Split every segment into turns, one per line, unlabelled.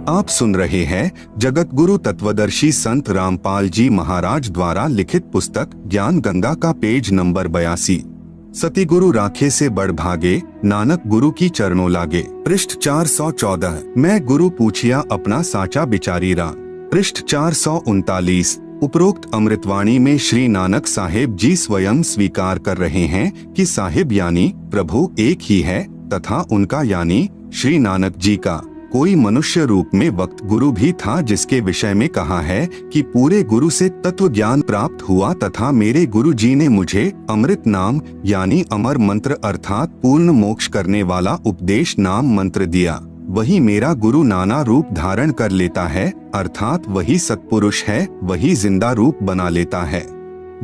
आप सुन रहे हैं जगत गुरु तत्वदर्शी संत रामपाल जी महाराज द्वारा लिखित पुस्तक ज्ञान गंगा का पेज नंबर 82। सतिगुरु राखे से बढ़ भागे, नानक गुरु की चरणों लागे। पृष्ठ 414। मैं गुरु पूछिया अपना साचा बिचारी रा। पृष्ठ 439। उपरोक्त अमृतवाणी में श्री नानक साहेब जी स्वयं स्वीकार कर रहे हैं कि साहिब यानी प्रभु एक ही है तथा उनका यानी श्री नानक जी का कोई मनुष्य रूप में वक्त गुरु भी था, जिसके विषय में कहा है कि पूरे गुरु से तत्व ज्ञान प्राप्त हुआ तथा मेरे गुरु जी ने मुझे अमृत नाम यानी अमर मंत्र अर्थात पूर्ण मोक्ष करने वाला उपदेश नाम मंत्र दिया। वही मेरा गुरु नाना रूप धारण कर लेता है, अर्थात वही सत्पुरुष है, वही जिंदा रूप बना लेता है।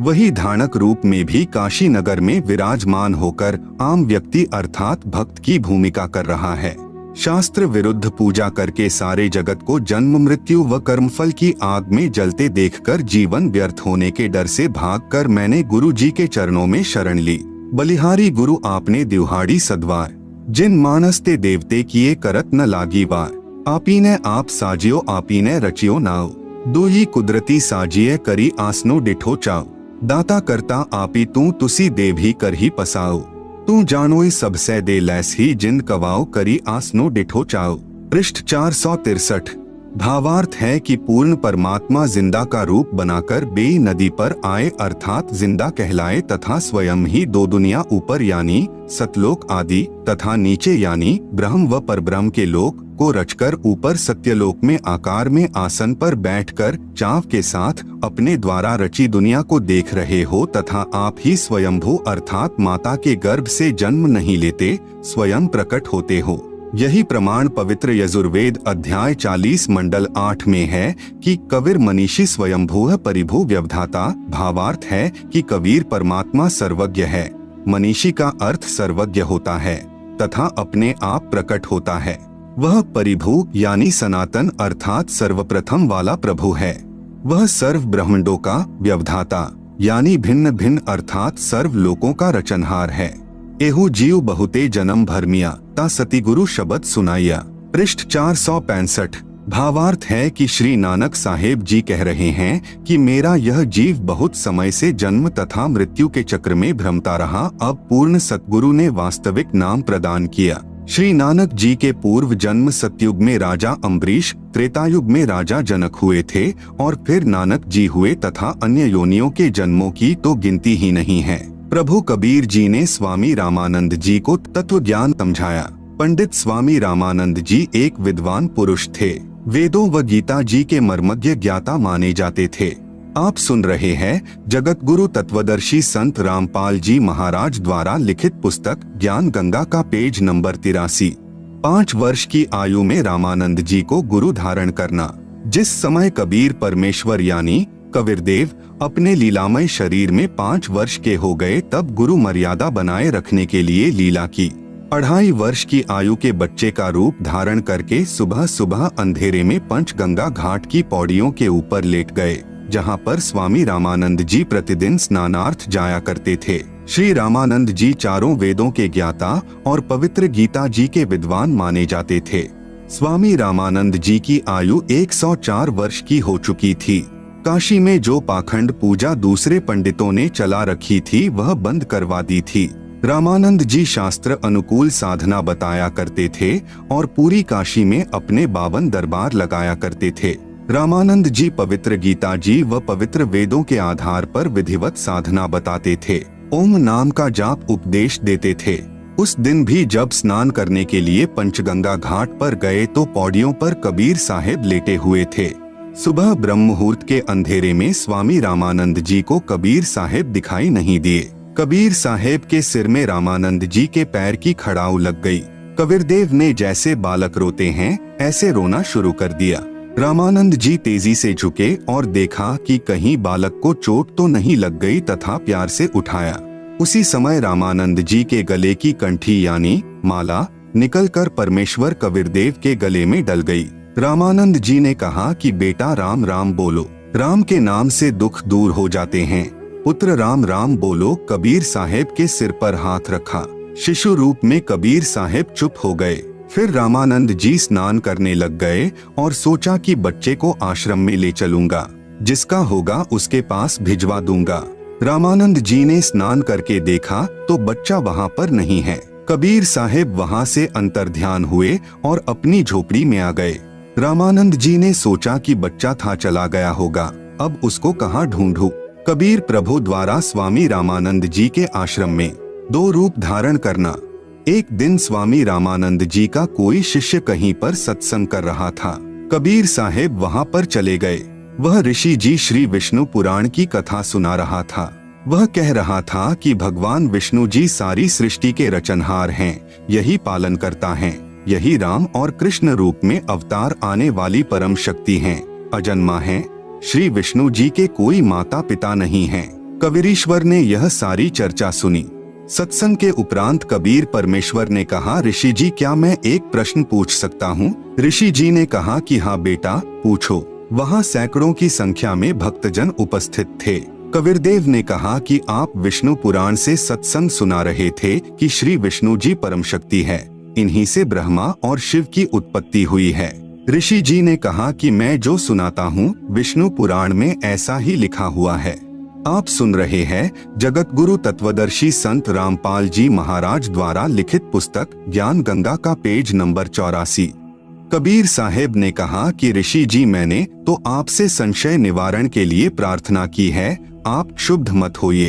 वही धानक रूप में भी काशी नगर में विराजमान होकर आम व्यक्ति अर्थात भक्त की भूमिका कर रहा है। शास्त्र विरुद्ध पूजा करके सारे जगत को जन्म मृत्यु व कर्मफल की आग में जलते देखकर जीवन व्यर्थ होने के डर से भागकर मैंने गुरु जी के चरणों में शरण ली। बलिहारी गुरु आपने दिवहाड़ी सदवार, जिन मानस ते देवते किए करत न लागी वार। आपीने आप साजियो आपीने रचियो नाव, दो ही कुदरती साजिए करी आसनो डिठो चाव। दाता करता आपी तू तुसी देव ही कर ही पसाओ, तू जानोई सबसे दे लैस ही जिन कवाओ करी आसनो डिठो चाओ। पृष्ठ 463। भावार्थ है कि पूर्ण परमात्मा जिंदा का रूप बनाकर बेई नदी पर आए अर्थात जिंदा कहलाए तथा स्वयं ही दो दुनिया ऊपर यानी सतलोक आदि तथा नीचे यानी ब्रह्म व परब्रह्म के लोक को रचकर ऊपर सत्यलोक में आकार में आसन पर बैठकर चाव के साथ अपने द्वारा रची दुनिया को देख रहे हो तथा आप ही स्वयंभू अर्थात माता के गर्भ से जन्म नहीं लेते, स्वयं प्रकट होते हो। यही प्रमाण पवित्र यजुर्वेद अध्याय 40 मंडल 8 में है कि कबीर मनीषी स्वयंभू परिभू व्यवधाता। भावार्थ है कि कबीर परमात्मा सर्वज्ञ है। मनीषी का अर्थ सर्वज्ञ होता है तथा अपने आप प्रकट होता है। वह परिभू यानी सनातन अर्थात सर्वप्रथम वाला प्रभु है। वह सर्व ब्रह्मांडों का व्यवधाता यानी भिन्न भिन्न अर्थात सर्व लोकों का रचनहार है। एहू जीव बहुते जन्म भरमिया ता सतिगुरु शब्द सुनाइया। पृष्ठ 465। भावार्थ है कि श्री नानक साहेब जी कह रहे हैं कि मेरा यह जीव बहुत समय से जन्म तथा मृत्यु के चक्र में भ्रमता रहा, अब पूर्ण सतगुरु ने वास्तविक नाम प्रदान किया। श्री नानक जी के पूर्व जन्म सतयुग में राजा अम्बरीश, त्रेतायुग में राजा जनक हुए थे और फिर नानक जी हुए तथा अन्य योनियों के जन्मों की तो गिनती ही नहीं है। प्रभु कबीर जी ने स्वामी रामानंद जी को तत्व ज्ञान समझाया। पंडित स्वामी रामानंद जी एक विद्वान पुरुष थे। वेदों व गीता जी के मर्मज्ञ ज्ञाता माने जाते थे। आप सुन रहे हैं जगत गुरु तत्वदर्शी संत रामपाल जी महाराज द्वारा लिखित पुस्तक ज्ञान गंगा का पेज नंबर 83। 5 वर्ष की आयु में रामानंद जी को गुरु धारण करना। जिस समय कबीर परमेश्वर यानी कबीरदेव अपने लीलामय शरीर में 5 वर्ष के हो गए, तब गुरु मर्यादा बनाए रखने के लिए लीला की। 2.5 वर्ष की आयु के बच्चे का रूप धारण करके सुबह सुबह अंधेरे में पंचगंगा घाट की पौड़ियों के ऊपर लेट गए, जहां पर स्वामी रामानंद जी प्रतिदिन स्नानार्थ जाया करते थे। श्री रामानंद जी चारों वेदों के ज्ञाता और पवित्र गीता जी के विद्वान माने जाते थे। स्वामी रामानंद जी की आयु 104 वर्ष की हो चुकी थी। काशी में जो पाखंड पूजा दूसरे पंडितों ने चला रखी थी वह बंद करवा दी थी। रामानंद जी शास्त्र अनुकूल साधना बताया करते थे और पूरी काशी में अपने 52 दरबार लगाया करते थे। रामानंद जी पवित्र गीता जी व पवित्र वेदों के आधार पर विधिवत साधना बताते थे। ओम नाम का जाप उपदेश देते थे। उस दिन भी जब स्नान करने के लिए पंचगंगा घाट पर गए तो पौड़ियों पर कबीर साहेब लेटे हुए थे। सुबह ब्रह्म मुहूर्त के अंधेरे में स्वामी रामानंद जी को कबीर साहेब दिखाई नहीं दिए। कबीर साहेब के सिर में रामानंद जी के पैर की खड़ाऊ लग गई। कबीरदेव ने जैसे बालक रोते हैं ऐसे रोना शुरू कर दिया। रामानंद जी तेजी से झुके और देखा कि कहीं बालक को चोट तो नहीं लग गई तथा प्यार से उठाया। उसी समय रामानंद जी के गले की कंठी यानी माला निकलकर परमेश्वर कबीरदेव के गले में डल गई। रामानंद जी ने कहा कि बेटा राम राम बोलो, राम के नाम से दुख दूर हो जाते हैं। पुत्र राम राम बोलो। कबीर साहेब के सिर पर हाथ रखा। शिशु रूप में कबीर साहेब चुप हो गए। फिर रामानंद जी स्नान करने लग गए और सोचा कि बच्चे को आश्रम में ले चलूंगा, जिसका होगा उसके पास भिजवा दूंगा। रामानंद जी ने स्नान करके देखा तो बच्चा वहाँ पर नहीं है। कबीर साहिब वहाँ से अंतर्ध्यान हुए और अपनी झोपड़ी में आ गए। रामानंद जी ने सोचा कि बच्चा था चला गया होगा, अब उसको कहाँ ढूंढूं। कबीर प्रभु द्वारा स्वामी रामानंद जी के आश्रम में 2 रूप धारण करना। एक दिन स्वामी रामानंद जी का कोई शिष्य कहीं पर सत्संग कर रहा था। कबीर साहिब वहाँ पर चले गए। वह ऋषि जी श्री विष्णु पुराण की कथा सुना रहा था। वह कह रहा था कि भगवान विष्णु जी सारी सृष्टि के रचनहार हैं, यही पालन करता हैं, यही राम और कृष्ण रूप में अवतार आने वाली परम शक्ति हैं, अजन्मा हैं। श्री विष्णु जी के कोई माता पिता नहीं हैं। कबीरेश्वर ने यह सारी चर्चा सुनी। सत्संग के उपरांत कबीर परमेश्वर ने कहा, ऋषि जी क्या मैं एक प्रश्न पूछ सकता हूँ? ऋषि जी ने कहा कि हाँ बेटा पूछो। वहाँ सैकड़ों की संख्या में भक्तजन उपस्थित थे। कबीरदेव ने कहा कि आप विष्णु पुराण से सत्संग सुना रहे थे कि श्री विष्णु जी परम शक्ति है, इन्हीं से ब्रह्मा और शिव की उत्पत्ति हुई है। ऋषि जी ने कहा कि मैं जो सुनाता हूँ विष्णु पुराण में ऐसा ही लिखा हुआ है। आप सुन रहे हैं जगत गुरु तत्वदर्शी संत रामपाल जी महाराज द्वारा लिखित पुस्तक ज्ञान गंगा का पेज नंबर 84। कबीर साहिब ने कहा कि ऋषि जी मैंने तो आपसे संशय निवारण के लिए प्रार्थना की है, आप क्षुब्ध मत होइए।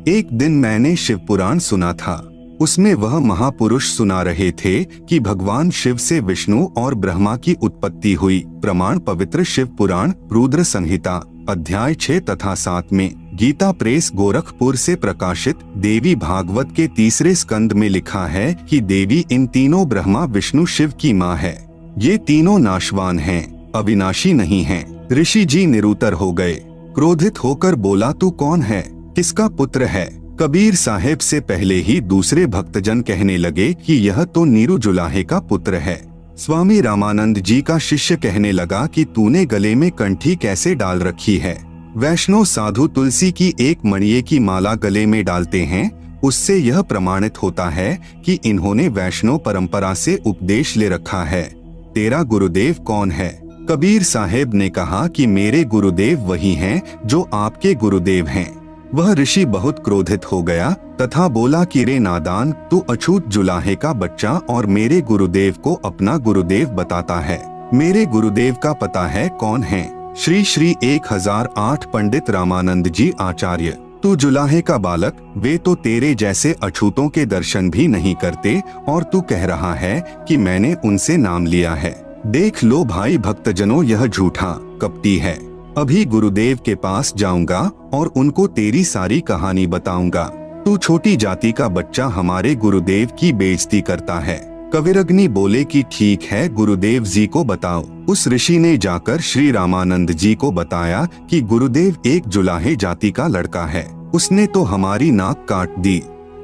एक दिन मैंने शिव पुराण सुना था। उसमें वह महापुरुष सुना रहे थे कि भगवान शिव से विष्णु और ब्रह्मा की उत्पत्ति हुई। प्रमाण पवित्र शिव पुराण रुद्र संहिता अध्याय 6 तथा 7 में, गीता प्रेस गोरखपुर से प्रकाशित देवी भागवत के 3 स्कंद में लिखा है कि देवी इन तीनों ब्रह्मा विष्णु शिव की माँ है। ये तीनों नाशवान हैं, अविनाशी नहीं हैं। ऋषि जी निरुत्तर हो गए। क्रोधित होकर बोला, तू कौन है, किसका पुत्र है? कबीर साहिब से पहले ही दूसरे भक्तजन कहने लगे कि यह तो नीरू जुलाहे का पुत्र है। स्वामी रामानंद जी का शिष्य कहने लगा कि तूने गले में कंठी कैसे डाल रखी है? वैष्णव साधु तुलसी की एक मणिये की माला गले में डालते हैं, उससे यह प्रमाणित होता है कि इन्होंने वैष्णव परंपरा से उपदेश ले रखा है। तेरा गुरुदेव कौन है? कबीर साहिब ने कहा कि मेरे गुरुदेव वही हैं जो आपके गुरुदेव हैं। वह ऋषि बहुत क्रोधित हो गया तथा बोला कि रे नादान, तू अछूत जुलाहे का बच्चा और मेरे गुरुदेव को अपना गुरुदेव बताता है। मेरे गुरुदेव का पता है कौन है? श्री श्री 1008 पंडित रामानंद जी आचार्य। तू जुलाहे का बालक, वे तो तेरे जैसे अछूतों के दर्शन भी नहीं करते और तू कह रहा है कि मैंने उनसे नाम लिया है। देख लो भाई भक्तजनों, यह झूठा कपटी है। अभी गुरुदेव के पास जाऊंगा और उनको तेरी सारी कहानी बताऊंगा। तू छोटी जाति का बच्चा हमारे गुरुदेव की बेइज्जती करता है। कविरग्नि बोले कि ठीक है, गुरुदेव जी को बताओ। उस ऋषि ने जाकर श्री रामानंद जी को बताया कि गुरुदेव एक जुलाहे जाति का लड़का है, उसने तो हमारी नाक काट दी।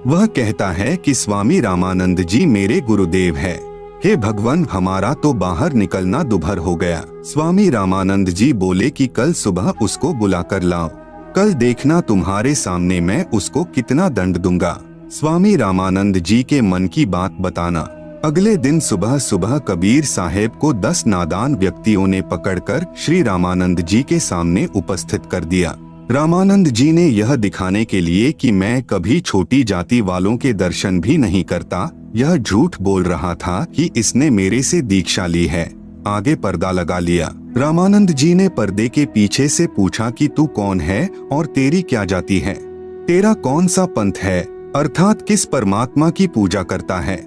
वह कहता है कि स्वामी रामानंद जी मेरे गुरुदेव है। हे भगवान, हमारा तो बाहर निकलना दुभर हो गया। स्वामी रामानंद जी बोले कि कल सुबह उसको बुलाकर लाओ, कल देखना तुम्हारे सामने मैं उसको कितना दंड दूंगा। स्वामी रामानंद जी के मन की बात बताना। अगले दिन सुबह सुबह कबीर साहेब को 10 नादान व्यक्तियों ने पकड़कर श्री रामानंद जी के सामने उपस्थित कर दिया। रामानंद जी ने यह दिखाने के लिए कि मैं कभी छोटी जाति वालों के दर्शन भी नहीं करता, यह झूठ बोल रहा था कि इसने मेरे से दीक्षा ली है, आगे पर्दा लगा लिया। रामानंद जी ने पर्दे के पीछे से पूछा कि तू कौन है और तेरी क्या जाति है, तेरा कौन सा पंथ है, अर्थात किस परमात्मा की पूजा करता है।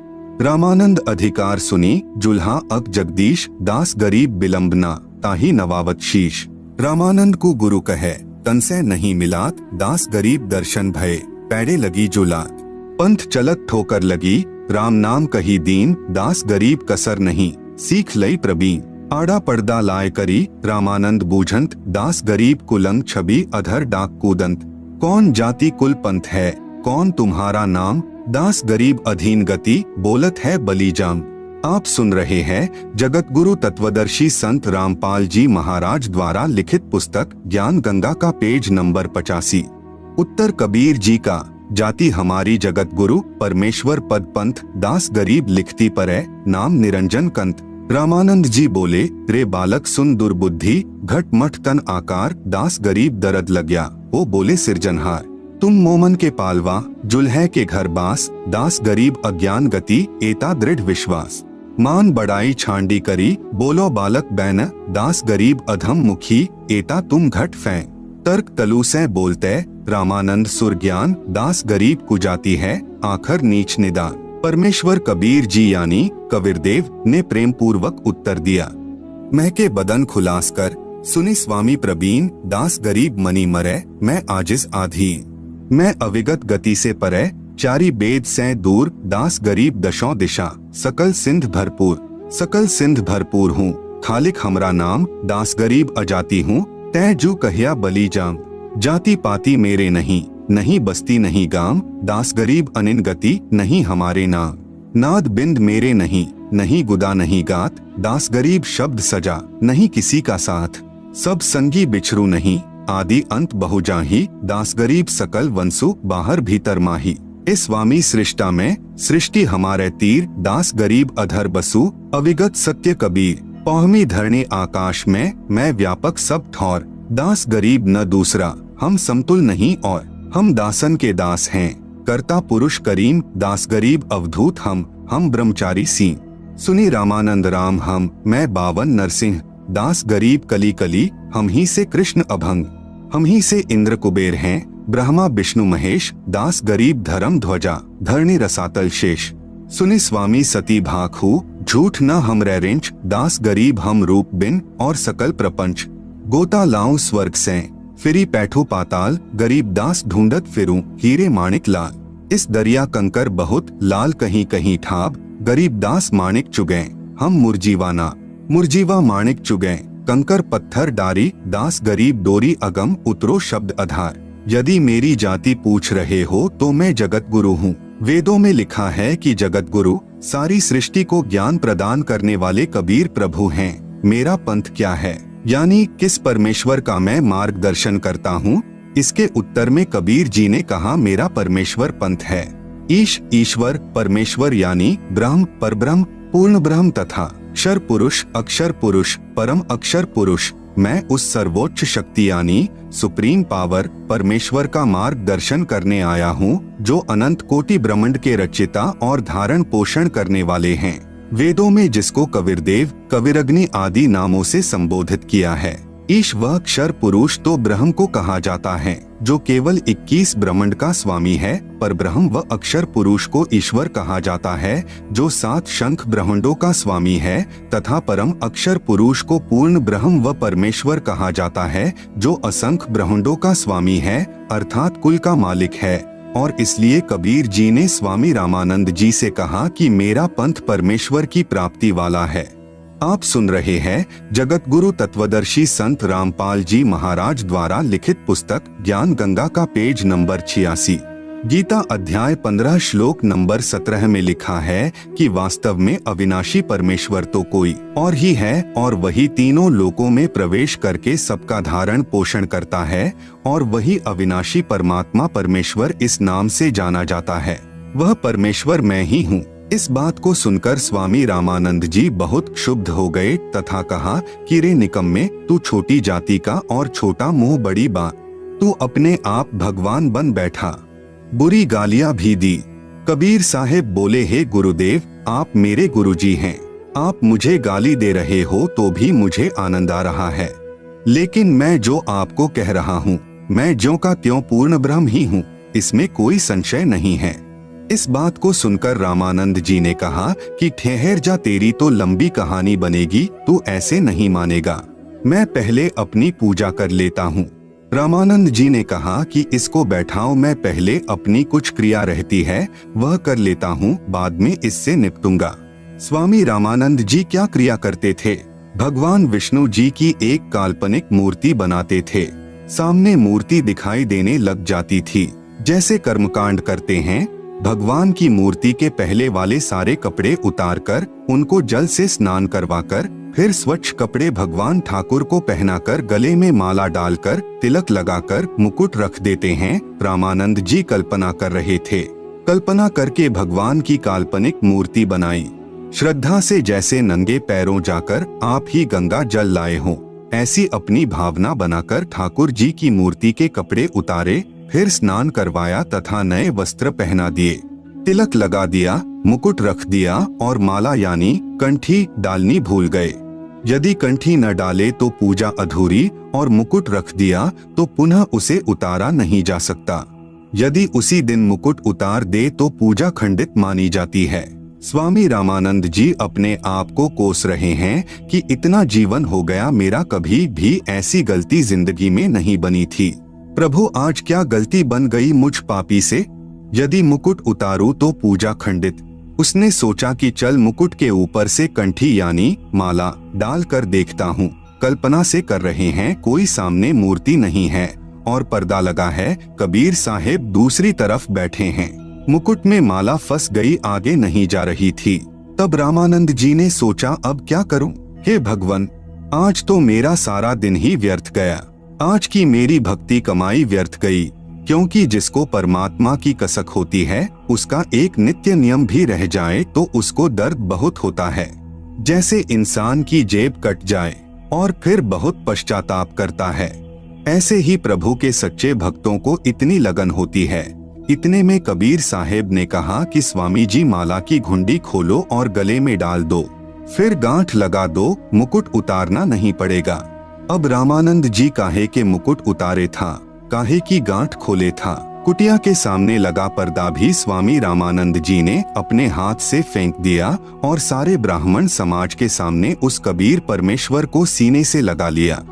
रामानंद अधिकार सुनी, जुल्हा अक जगदीश दास गरीब बिलंबना ताही नवावत शीश। रामानंद को गुरु कहे तन से नहीं मिलात, दास गरीब दर्शन भय पैड़े लगी जुलात। पंथ चलत ठोकर लगी, राम नाम कही दीन, दास गरीब कसर नहीं सीख लई प्रबीन। आड़ा पर्दा लाए करी, रामानंद बूझंत, दास गरीब कुलंग छवि अधर डाक कूदंत। कौन जाति कुल पंथ है, कौन तुम्हारा नाम, दास गरीब अधीन गति, बोलत है बलीजाम। आप सुन रहे हैं जगत गुरु तत्वदर्शी संत रामपाल जी महाराज द्वारा लिखित पुस्तक ज्ञान गंगा का पेज नंबर 85। उत्तर कबीर जी का, जाति हमारी जगत गुरु परमेश्वर पद पंथ दास गरीब लिखती पर है नाम निरंजन कंत। रामानंद जी बोले, रे बालक सुन दुर्बुद्धि घट मठ तन आकार दास गरीब दर्द लग्या। वो बोले सिरजनहार तुम मोमन के पालवा जुल्हे के घर बास दास गरीब अज्ञान गति एता दृढ़ विश्वास। मान बड़ाई छांडी करी बोलो बालक बैन दास गरीब अधम मुखी एता तुम घट फै। तर्क तलु से बोलते रामानंद सुर ज्ञान दास गरीब कुजाती है आखर नीच निदान। परमेश्वर कबीर जी यानी कबीरदेव ने प्रेम पूर्वक उत्तर दिया। महके बदन खुलास कर सुनी स्वामी प्रवीण दास गरीब मनी मरे मैं आजिज आधी। मैं अविगत गति से परे चारी बेद से दूर दास गरीब दशों दिशा सकल सिंध भरपूर हूँ खालिक हमरा नाम दास गरीब अजाती हूँ तै जू कहिया बली जाम। जाति पाती मेरे नहीं बस्ती नहीं गाम दास गरीब अनिन गति नहीं हमारे नाम। नाद बिंद मेरे नहीं गुदा नहीं गात दास गरीब शब्द सजा नहीं किसी का साथ। सब संगी बिछरू नहीं आदि अंत बहुजाही दास गरीब सकल वंसु बाहर भीतर माही। इस स्वामी सृष्टा में सृष्टि हमारे तीर दास गरीब अधर बसु अविगत सत्य कबीर। पौहमी धरणी आकाश में मैं व्यापक सब ठौर दास गरीब न दूसरा हम समतुल नहीं और। हम दासन के दास हैं कर्ता पुरुष करीम दास गरीब अवधूत हम ब्रह्मचारी सी। सुनी रामानंद राम हम मैं बावन नरसिंह दास गरीब कली कली हम ही से कृष्ण अभंग। हम ही से इंद्र कुबेर हैं ब्रह्मा विष्णु महेश दास गरीब धर्म ध्वजा धरणी रसातल शेष। सुनी स्वामी सती भाखू झूठ न हम रेंच दास गरीब हम रूप बिन और सकल प्रपंच। गोता लाऊं स्वर्ग से फिरी पैठू पाताल गरीब दास ढूंढत फिरूं हीरे माणिक लाल। इस दरिया कंकर बहुत लाल कहीं कहीं ठाब गरीब दास माणिक चुगे हम मुरजीवा माणिक चुगे कंकर पत्थर डारी दास गरीब डोरी अगम उतरो शब्द आधार। यदि मेरी जाति पूछ रहे हो तो मैं जगत गुरु हूँ। वेदों में लिखा है कि जगत गुरु सारी सृष्टि को ज्ञान प्रदान करने वाले कबीर प्रभु हैं। मेरा पंथ क्या है यानी किस परमेश्वर का मैं मार्गदर्शन करता हूँ। इसके उत्तर में कबीर जी ने कहा मेरा परमेश्वर पंथ है। ईश्वर परमेश्वर यानी ब्रह्म परब्रह्म पूर्ण ब्रह्म तथा अक्षर पुरुष परम अक्षर पुरुष। मैं उस सर्वोच्च शक्ति यानी सुप्रीम पावर परमेश्वर का मार्गदर्शन करने आया हूँ जो अनंत कोटि ब्रह्मांड के रचयिता और धारण पोषण करने वाले हैं। वेदों में जिसको कबीरदेव कबीरग्नि आदि नामों से संबोधित किया है। ईश व अक्षर पुरुष तो ब्रह्म को कहा जाता है जो केवल 21 ब्रह्मांड का स्वामी है। पर ब्रह्म व अक्षर पुरुष को ईश्वर कहा जाता है जो 7 शंख ब्रह्मांडों का स्वामी है तथा परम अक्षर पुरुष को पूर्ण ब्रह्म व परमेश्वर कहा जाता है जो असंख्य ब्रह्मांडों का स्वामी है अर्थात कुल का मालिक है। और इसलिए कबीर जी ने स्वामी रामानंद जी से कहा कि मेरा पंथ परमेश्वर की प्राप्ति वाला है। आप सुन रहे हैं जगत गुरु तत्वदर्शी संत रामपाल जी महाराज द्वारा लिखित पुस्तक ज्ञान गंगा का पेज नंबर 86। गीता अध्याय 15 श्लोक नंबर 17 में लिखा है कि वास्तव में अविनाशी परमेश्वर तो कोई और ही है और वही तीनों लोकों में प्रवेश करके सबका धारण पोषण करता है और वही अविनाशी परमात्मा परमेश्वर इस नाम से जाना जाता है। वह परमेश्वर मैं ही हूँ। इस बात को सुनकर स्वामी रामानंद जी बहुत क्षुब्ध हो गए तथा कहा कि रे निकम्मे तू छोटी जाति का और छोटा मुंह बड़ी बात, तू अपने आप भगवान बन बैठा। बुरी गालियां भी दी। कबीर साहेब बोले हे गुरुदेव आप मेरे गुरुजी हैं, आप मुझे गाली दे रहे हो तो भी मुझे आनंद आ रहा है, लेकिन मैं जो आपको कह रहा हूँ मैं ज्यों का त्यों पूर्ण ब्रह्म ही हूँ, इसमें कोई संशय नहीं है। इस बात को सुनकर रामानंद जी ने कहा कि ठहर जा, तेरी तो लंबी कहानी बनेगी, तू ऐसे नहीं मानेगा, मैं पहले अपनी पूजा कर लेता हूँ। रामानंद जी ने कहा कि इसको बैठाओ, मैं पहले अपनी कुछ क्रिया रहती है वह कर लेता हूँ, बाद में इससे निपटूंगा। स्वामी रामानंद जी क्या क्रिया करते थे? भगवान विष्णु जी की एक काल्पनिक मूर्ति बनाते थे। सामने मूर्ति दिखाई देने लग जाती थी। जैसे कर्मकांड करते हैं, भगवान की मूर्ति के पहले वाले सारे कपड़े उतारकर उनको जल से स्नान करवाकर फिर स्वच्छ कपड़े भगवान ठाकुर को पहनाकर गले में माला डालकर तिलक लगाकर मुकुट रख देते हैं। रामानंद जी कल्पना कर रहे थे। कल्पना करके भगवान की काल्पनिक मूर्ति बनाई। श्रद्धा से जैसे नंगे पैरों जाकर आप ही गंगा जल लाए हों, ऐसी अपनी भावना बनाकर ठाकुर जी की मूर्ति के कपड़े उतारे, फिर स्नान करवाया तथा नए वस्त्र पहना दिए, तिलक लगा दिया, मुकुट रख दिया और माला यानी कंठी डालनी भूल गए। यदि कंठी न डाले तो पूजा अधूरी और मुकुट रख दिया तो पुनः उसे उतारा नहीं जा सकता। यदि उसी दिन मुकुट उतार दे तो पूजा खंडित मानी जाती है। स्वामी रामानंद जी अपने आप को कोस रहे हैं कि इतना जीवन हो गया, मेरा कभी भी ऐसी गलती जिंदगी में नहीं बनी थी। प्रभु आज क्या गलती बन गई मुझ पापी से? यदि मुकुट उतारूं तो पूजा खंडित। उसने सोचा कि चल मुकुट के ऊपर से कंठी यानी माला डाल कर देखता हूँ। कल्पना से कर रहे हैं, कोई सामने मूर्ति नहीं है और पर्दा लगा है। कबीर साहेब दूसरी तरफ बैठे हैं। मुकुट में माला फंस गई, आगे नहीं जा रही थी। तब रामानंद जी ने सोचा, अब क्या करूं? हे भगवान, आज तो मेरा सारा दिन ही व्यर्थ गया। आज की मेरी भक्ति कमाई व्यर्थ गई, क्योंकि जिसको परमात्मा की कसक होती है उसका एक नित्य नियम भी रह जाए तो उसको दर्द बहुत होता है। जैसे इंसान की जेब कट जाए और फिर बहुत पश्चाताप करता है, ऐसे ही प्रभु के सच्चे भक्तों को इतनी लगन होती है। इतने में कबीर साहेब ने कहा कि स्वामी जी माला की घुंडी खोलो और गले में डाल दो, फिर गांठ लगा दो, मुकुट उतारना नहीं पड़ेगा। अब रामानंद जी काहे के मुकुट उतारे था, काहे की गांठ खोले था। कुटिया के सामने लगा पर्दा भी स्वामी रामानंद जी ने अपने हाथ से फेंक दिया और सारे ब्राह्मण समाज के सामने उस कबीर परमेश्वर को सीने से लगा लिया।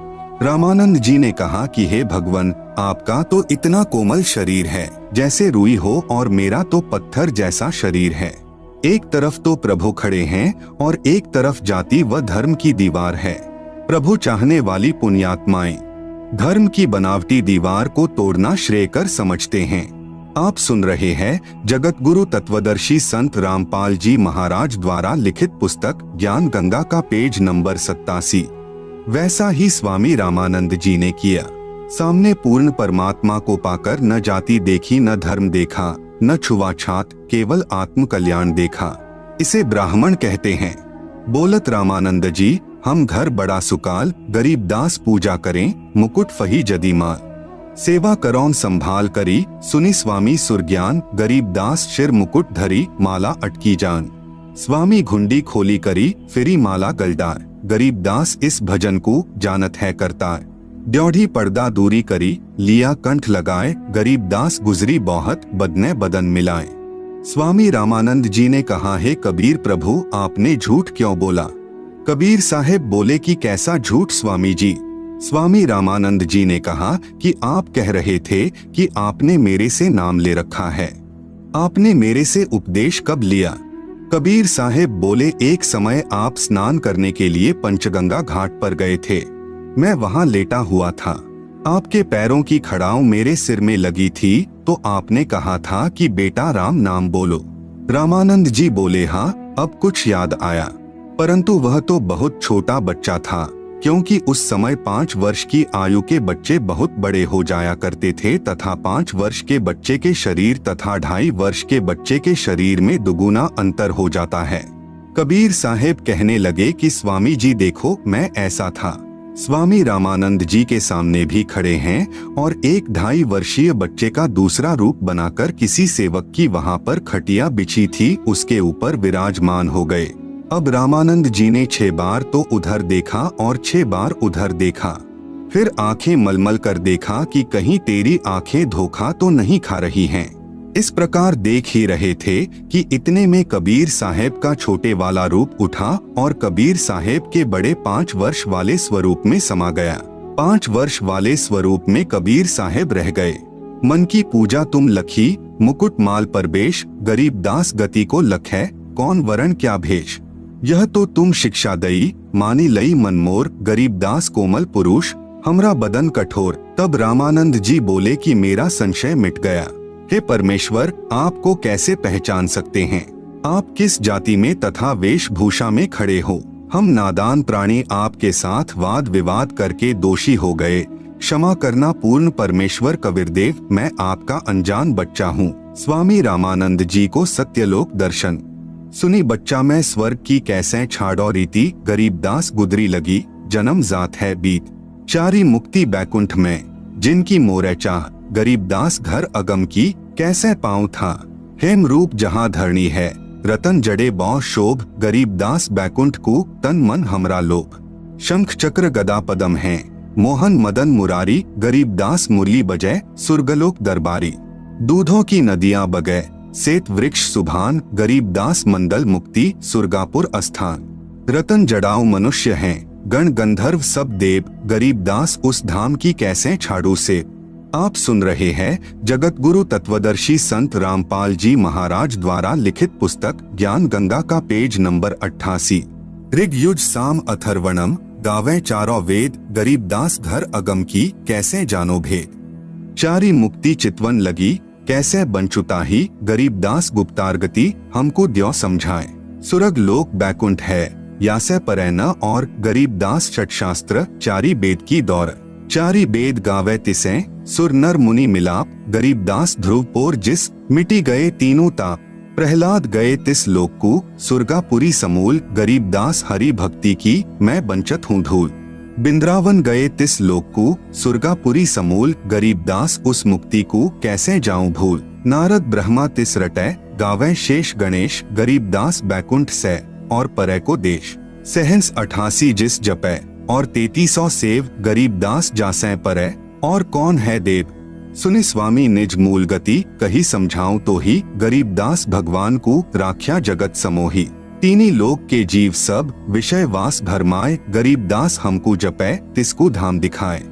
रामानंद जी ने कहा कि हे भगवान, आपका तो इतना कोमल शरीर है जैसे रुई हो और मेरा तो पत्थर जैसा शरीर है। एक तरफ तो प्रभु खड़े हैं और एक तरफ जाति व धर्म की दीवार है। प्रभु चाहने वाली पुण्यात्माएं धर्म की बनावटी दीवार को तोड़ना श्रेयकर समझते हैं। आप सुन रहे हैं जगत गुरु तत्वदर्शी संत रामपाल जी महाराज द्वारा लिखित पुस्तक ज्ञान गंगा का पेज नंबर 87। वैसा ही स्वामी रामानंद जी ने किया। सामने पूर्ण परमात्मा को पाकर न जाति देखी, न धर्म देखा, न छुआछात, केवल आत्म कल्याण देखा। इसे ब्राह्मण कहते हैं। बोलत रामानंद जी, हम घर बड़ा सुकाल, गरीब दास पूजा करें, मुकुट फही जदी माल। सेवा करौन संभाल करी, सुनी स्वामी सुरज्ञान, गरीब दास शिर मुकुट धरी, माला अटकी जान। स्वामी घुंडी खोली करी, फिरी माला गलदार, गरीब दास इस भजन को जानत है करतार। ड्योढ़ी पर्दा दूरी करी, लिया कंठ लगाए, गरीब दास गुजरी बहुत, बदने बदन मिलाए। स्वामी रामानंद जी ने कहा, है कबीर प्रभु, आपने झूठ क्यों बोला? कबीर साहेब बोले कि कैसा झूठ स्वामी जी? स्वामी रामानंद जी ने कहा कि आप कह रहे थे कि आपने मेरे से नाम ले रखा है। आपने मेरे से उपदेश कब लिया? कबीर साहेब बोले, एक समय आप स्नान करने के लिए पंचगंगा घाट पर गए थे। मैं वहां लेटा हुआ था। आपके पैरों की खड़ाऊ मेरे सिर में लगी थी तो आपने कहा था कि बेटा राम नाम बोलो। रामानंद जी बोले, हाँ अब कुछ याद आया, परंतु वह तो बहुत छोटा बच्चा था, क्योंकि उस समय 5 वर्ष की आयु के बच्चे बहुत बड़े हो जाया करते थे तथा 5 वर्ष के बच्चे के शरीर तथा 2.5 वर्ष के बच्चे के शरीर में दुगुना अंतर हो जाता है। कबीर साहेब कहने लगे कि स्वामी जी देखो, मैं ऐसा था। स्वामी रामानंद जी के सामने भी खड़े हैं और एक 2.5 वर्षीय बच्चे का दूसरा रूप बनाकर किसी सेवक की वहां पर खटिया बिछी थी उसके ऊपर विराजमान हो गए। अब रामानंद जी ने 6 बार तो उधर देखा और 6 बार उधर देखा, फिर आंखें मलमल कर देखा कि कहीं तेरी आंखें धोखा तो नहीं खा रही हैं। इस प्रकार देख ही रहे थे कि इतने में कबीर साहेब का छोटे वाला रूप उठा और कबीर साहेब के बड़े 5 वर्ष वाले स्वरूप में समा गया। 5 वर्ष वाले स्वरूप में कबीर साहेब रह गए। मन की पूजा तुम लखी, मुकुट माल पर बेश, गरीब दास गति को लख है, कौन वरण क्या भेष। यह तो तुम शिक्षा दई, मानी लई मनमोर, गरीब दास कोमल पुरुष, हमरा बदन कठोर। तब रामानंद जी बोले कि मेरा संशय मिट गया। हे परमेश्वर, आपको कैसे पहचान सकते हैं? आप किस जाति में तथा वेशभूषा में खड़े हो? हम नादान प्राणी आपके साथ वाद विवाद करके दोषी हो गए, क्षमा करना पूर्ण परमेश्वर कबीरदेव, मैं आपका अनजान बच्चा हूँ। स्वामी रामानंद जी को सत्यलोक दर्शन। सुनी बच्चा मैं स्वर्ग की कैसे छाड़ो रीति, गरीबदास गुदरी लगी जन्म जात है बीत। चारी मुक्ति बैकुंठ में जिनकी मोरे चाह, गरीबदास घर अगम की कैसे पाऊं था। हेम रूप जहाँ धरणी है रतन जड़े बौ शोभ, गरीबदास बैकुंठ को तन मन हमरा लोभ। शंख चक्र गदा पदम है मोहन मदन मुरारी, गरीबदास मुरली बजय सुरगलोक दरबारी। दूधों की नदियां बगै सेत वृक्ष सुभान, गरीबदास मंडल मुक्ति सुरगापुर अस्थान। रतन जड़ाऊ मनुष्य हैं गण गंधर्व सब देव, गरीबदास उस धाम की कैसे छाड़ू से। आप सुन रहे हैं जगत गुरु तत्वदर्शी संत रामपाल जी महाराज द्वारा लिखित पुस्तक ज्ञान गंगा का पेज नंबर 88। ऋग युज साम अथर्वणम गावे चारों वेद, गरीबदास घर अगम की कैसे जानो भेद। चारी मुक्ति चितवन लगी कैसे बंचुता ही, गरीबदास गुप्तारगति हमको द्यो समझाए। सुरग लोक बैकुंठ है यासे परै न और, गरीबदास षटशास्त्र चारी वेद की दौर। चारी वेद गावे तिसे सुर नर मुनि मिलाप, गरीबदास ध्रुवपोर जिस मिटी गए तीनों ताप। प्रहलाद गए तिस लोक को सुरगापुरी समूल, गरीबदास हरि भक्ति की मैं बंचत हूँ धूल। बिंद्रावन गए तिस लोक को सुरगापुरी समूल, गरीबदास उस मुक्ति को कैसे जाऊं भूल। नारद ब्रह्मा तिस रटै गावे शेष गणेश, गरीबदास बैकुंठ से और परै को देश। सहंस 88 जिस जपै और 3300 सेव, गरीबदास जासै परै और कौन है देव। सुनि स्वामी निज मूल गति कही समझाऊं तो ही, गरीबदास भगवान को राख्या जगत समोही। तीनी लोक के जीव सब विषय वास भरमाए, गरीबदास हमको जपै तिसको धाम दिखाए।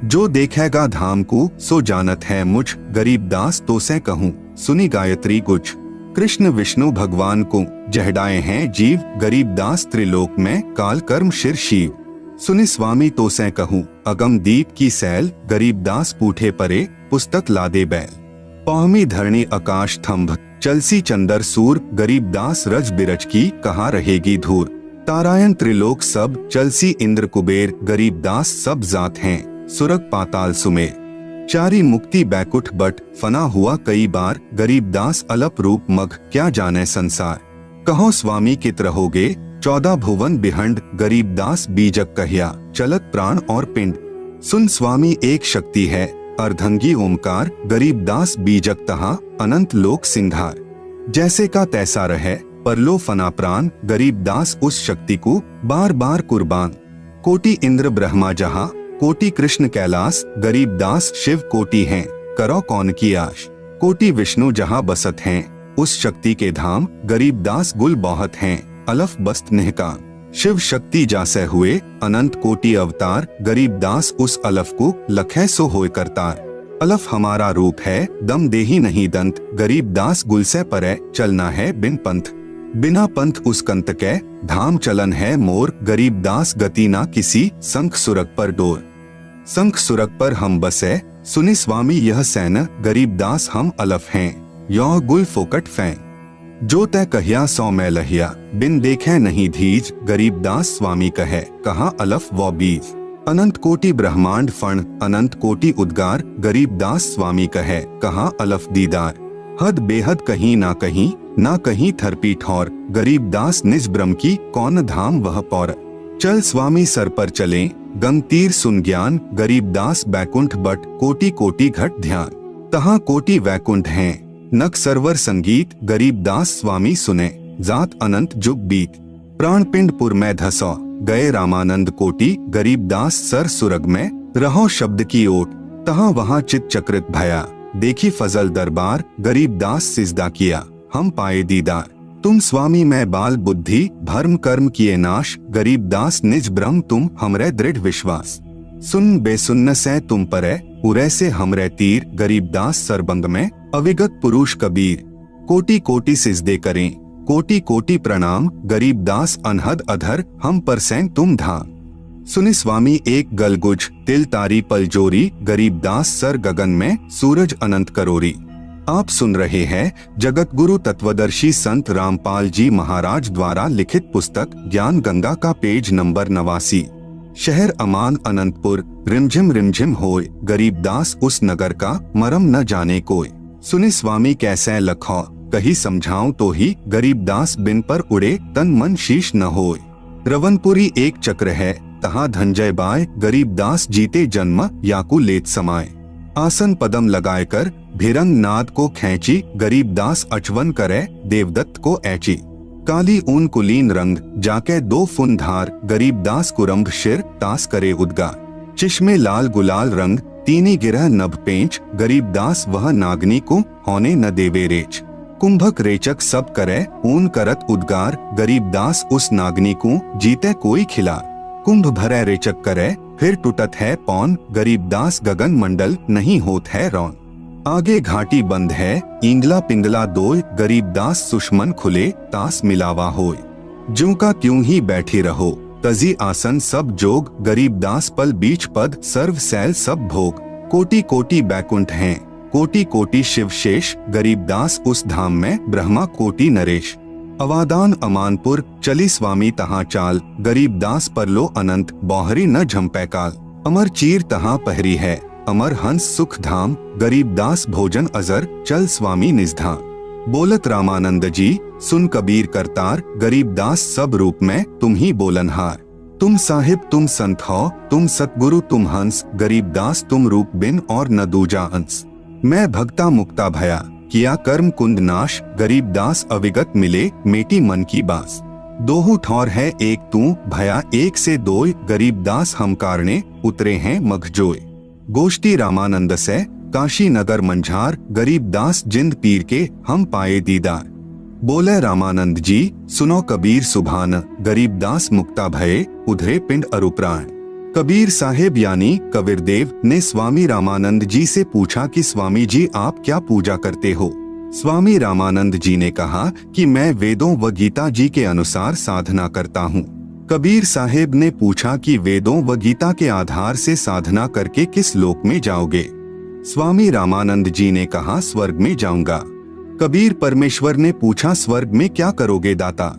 जो देखेगा धाम को सो जानत है मुझ, गरीबदास तो से कहूँ सुनी गायत्री गुज। कृष्ण विष्णु भगवान को जहडाए हैं जीव, गरीबदास त्रिलोक में काल कर्म शिर शिव। सुनि स्वामी तो से कहूँ अगम दीप की सैल, गरीबदास पूठे परे पुस्तक लादे बैल। पौहमी धरणी आकाश थंभ चलसी चंदर सूर, गरीबदास रज बिरज की कहाँ रहेगी धूर। तारायण त्रिलोक सब चलसी इंद्र कुबेर, गरीबदास सब जात हैं सुरग पाताल सुमेर। चारी मुक्ति बैकुंठ बट फना हुआ कई बार, गरीबदास अलप रूप मग क्या जाने संसार। कहो स्वामी कित रहोगे 14 भुवन बिहंड, गरीबदास बीजक कहिया चलत प्राण और पिंड। सुन स्वामी एक शक्ति है अर्धंगी ओमकार, गरीबदास बीजक तहा अनंत लोक सिंघार। जैसे का तैसा रहे परलो फना प्राण, गरीबदास उस शक्ति को बार बार कुर्बान। कोटि इंद्र ब्रह्मा जहाँ कोटि कृष्ण कैलाश, गरीबदास शिव कोटि हैं करो कौन की आश। कोटि विष्णु जहाँ बसत हैं उस शक्ति के धाम, गरीबदास गुल बहुत हैं अलफ बस्त निहकान। शिव शक्ति जासे हुए अनंत कोटि अवतार, गरीबदास उस अलफ को लखै सो होय करतार। अलफ हमारा रूप है दम देही नहीं दंत, गरीबदास गुल से परे चलना है बिन पंथ। बिना पंथ उस कंत के धाम चलन है मोर, गरीबदास गति ना किसी संख सुरग पर डोर। संख सुरग पर हम बसे सुनि स्वामी यह सैन, गरीबदास हम अलफ हैं यौ गुल फोकट फैं। जो तय कहिया सौ मैं लहिया बिन देखे नहीं धीज, गरीबदास स्वामी कहे कहाँ अलफ वो बीज। अनंत कोटि ब्रह्मांड फण अनंत कोटि उद्गार, गरीबदास स्वामी कहे कहाँ अलफ दीदार। हद बेहद कहीं ना कहीं थरपी ठौर, गरीबदास निज ब्रह्म की कौन धाम वह पौर। चल स्वामी सर पर चले गंग तीर सुन ज्ञान, गरीबदास बैकुंठ बट कोटि कोटि घट ध्यान। तहाँ कोटि वैकुंठ हैं नक सरवर संगीत, गरीबदास स्वामी सुने जात अनंत जुग बीत। प्राण पिंडपुर में धसो गए रामानंद कोटि, गरीबदास सर सुरग में रहो शब्द की ओट। तहाँ वहाँ चित चक्रित भया देखी फजल दरबार, गरीबदास सिजदा किया हम पाए दीदार। तुम स्वामी मैं बाल बुद्धि भर्म कर्म किए नाश, गरीबदास निज ब्रह्म तुम हमरे दृढ़ विश्वास। सुन बेसुन्न से तुम परे उरे से हमरे तीर, गरीबदास सरबंग में अविगत पुरुष कबीर। कोटि कोटि सिजदे करें कोटि कोटि प्रणाम, गरीबदास अनहद अधर हम पर सैं तुम धाम। सुनि स्वामी एक गलगुज तिल तारी पल जोरी, गरीबदास सर गगन में सूरज अनंत करोरी। आप सुन रहे हैं जगत गुरु तत्वदर्शी संत रामपाल जी महाराज द्वारा लिखित पुस्तक ज्ञान गंगा का पेज नंबर 89। शहर अमान अनंतपुर, रिमझिम होय, गरीबदास उस नगर का मरम न जाने कोय। सुनि स्वामी कैसे लखो, कही समझाऊं तो ही, गरीबदास बिन पर उड़े तन मन शीश न होय। रवनपुरी एक चक्र है, तहाँ धनंजय बाय, गरीबदास जीते जन्म याकू लेत समाये। आसन पदम लगाए कर भिरंग नाद को खैंची, गरीबदास अचवन करे देवदत्त को ऐची। काली ऊन कुलीन रंग जाके 2 फुन धार, गरीबदास कुरम्भ शिर तास करे उद्गार। चिश्मे लाल गुलाल रंग तीनी गिरह नभ पेंच, गरीबदास वह नागनी को होने न देवे रेच। कुंभक रेचक सब करे ऊन करत उद्गार, गरीबदास उस नागनी को जीते कोई खिलार। कुंभ भरे रेचक करे फिर टूटत है पौन, गरीबदास गगन मंडल नहीं होत है रौन। आगे घाटी बंद है इंगला पिंगला दोय, गरीबदास सुषमन खुले तास मिलावा होय। ज्यों का त्यों ही बैठी रहो तजी आसन सब जोग, गरीबदास पल बीच पद सर्व सैल सब भोग। कोटि कोटि बैकुंठ हैं कोटि कोटि शिव शेष, गरीबदास उस धाम में ब्रह्मा कोटि नरेश। अवादान अमानपुर चली स्वामी तहाँ चाल, गरीबदास परलो अनंत बौहरी न झम्पै काल। अमर चीर तहाँ पहरी है अमर हंस सुख धाम, गरीबदास भोजन अजर चल स्वामी निजधाम। बोलत रामानंद जी सुन कबीर करतार, गरीबदास सब रूप में तुम ही बोलनहार। तुम साहिब तुम संत हो तुम सतगुरु तुम हंस, गरीबदास तुम रूप बिन और न दूजा अंश। मैं भक्ता मुक्ता भया किया कर्म कुंद नाश, गरीबदास अविगत मिले मेटी मन की बास। दोहु ठौर है एक तू भया एक से दोय, गरीबदास हम कारणे उतरे हैं मखजोय। गोष्ठी रामानंद से काशी नगर मंझार, गरीबदास जिंद पीर के हम पाए दीदार। बोले रामानंद जी सुनो कबीर सुभान, गरीबदास मुक्ता भये उधरे पिंड अरुप्राण। कबीर साहेब यानी कबीरदेव ने स्वामी रामानंद जी से पूछा कि स्वामी जी आप क्या पूजा करते हो। स्वामी रामानंद जी ने कहा कि मैं वेदों व गीता जी के अनुसार साधना करता हूँ। कबीर साहेब ने पूछा कि वेदों व गीता के आधार से साधना करके किस लोक में जाओगे। स्वामी रामानंद जी ने कहा स्वर्ग में जाऊंगा। कबीर परमेश्वर ने पूछा स्वर्ग में क्या करोगे दाता।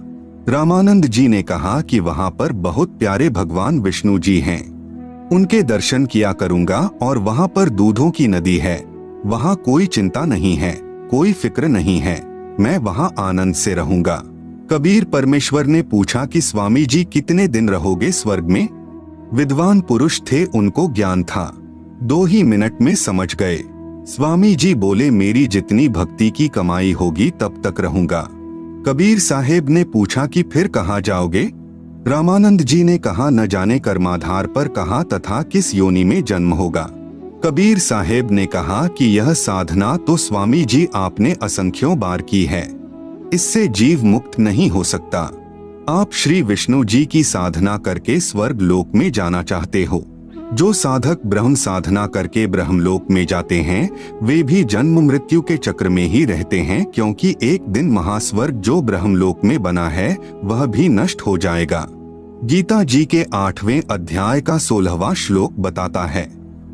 रामानंद जी ने कहा कि वहाँ पर बहुत प्यारे भगवान विष्णु जी हैं, उनके दर्शन किया करूंगा और वहाँ पर दूधों की नदी है, वहाँ कोई चिंता नहीं है, कोई फिक्र नहीं है, मैं वहाँ आनंद से रहूंगा। कबीर परमेश्वर ने पूछा कि स्वामी जी कितने दिन रहोगे स्वर्ग में। विद्वान पुरुष थे, उनको ज्ञान था, 2 ही मिनट में समझ गए। स्वामी जी बोले मेरी जितनी भक्ति की कमाई होगी तब तक रहूंगा। कबीर साहेब ने पूछा कि फिर कहाँ जाओगे। रामानंद जी ने कहा न जाने कर्माधार पर कहाँ तथा किस योनि में जन्म होगा। कबीर साहेब ने कहा कि यह साधना तो स्वामी जी आपने असंख्यों बार की है, इससे जीव मुक्त नहीं हो सकता। आप श्री विष्णु जी की साधना करके स्वर्ग लोक में जाना चाहते हो। जो साधक ब्रह्म साधना करके ब्रह्मलोक में जाते हैं वे भी जन्म मृत्यु के चक्र में ही रहते हैं, क्योंकि एक दिन महास्वर्ग जो ब्रह्मलोक में बना है वह भी नष्ट हो जाएगा। गीता जी के 8वें अध्याय का 16वां श्लोक बताता है।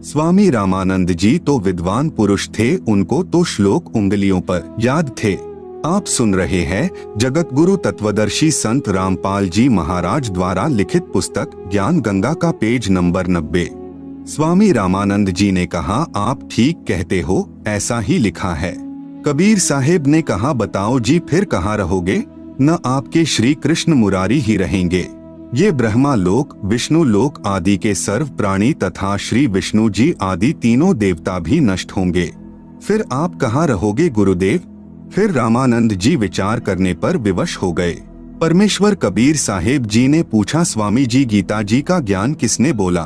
स्वामी रामानंद जी तो विद्वान पुरुष थे, उनको तो श्लोक उंगलियों पर याद थे। आप सुन रहे हैं जगत गुरु तत्वदर्शी संत रामपाल जी महाराज द्वारा लिखित पुस्तक ज्ञान गंगा का पेज नंबर 90। स्वामी रामानंद जी ने कहा आप ठीक कहते हो, ऐसा ही लिखा है। कबीर साहेब ने कहा बताओ जी फिर कहाँ रहोगे। न आपके श्री कृष्ण मुरारी ही रहेंगे, ये ब्रह्मा लोक विष्णु लोक आदि के सर्व प्राणी तथा श्री विष्णु जी आदि तीनों देवता भी नष्ट होंगे। फिर आप कहाँ रहोगे गुरुदेव। फिर रामानंद जी विचार करने पर विवश हो गए। परमेश्वर कबीर साहेब जी ने पूछा स्वामी जी गीता जी का ज्ञान किसने बोला।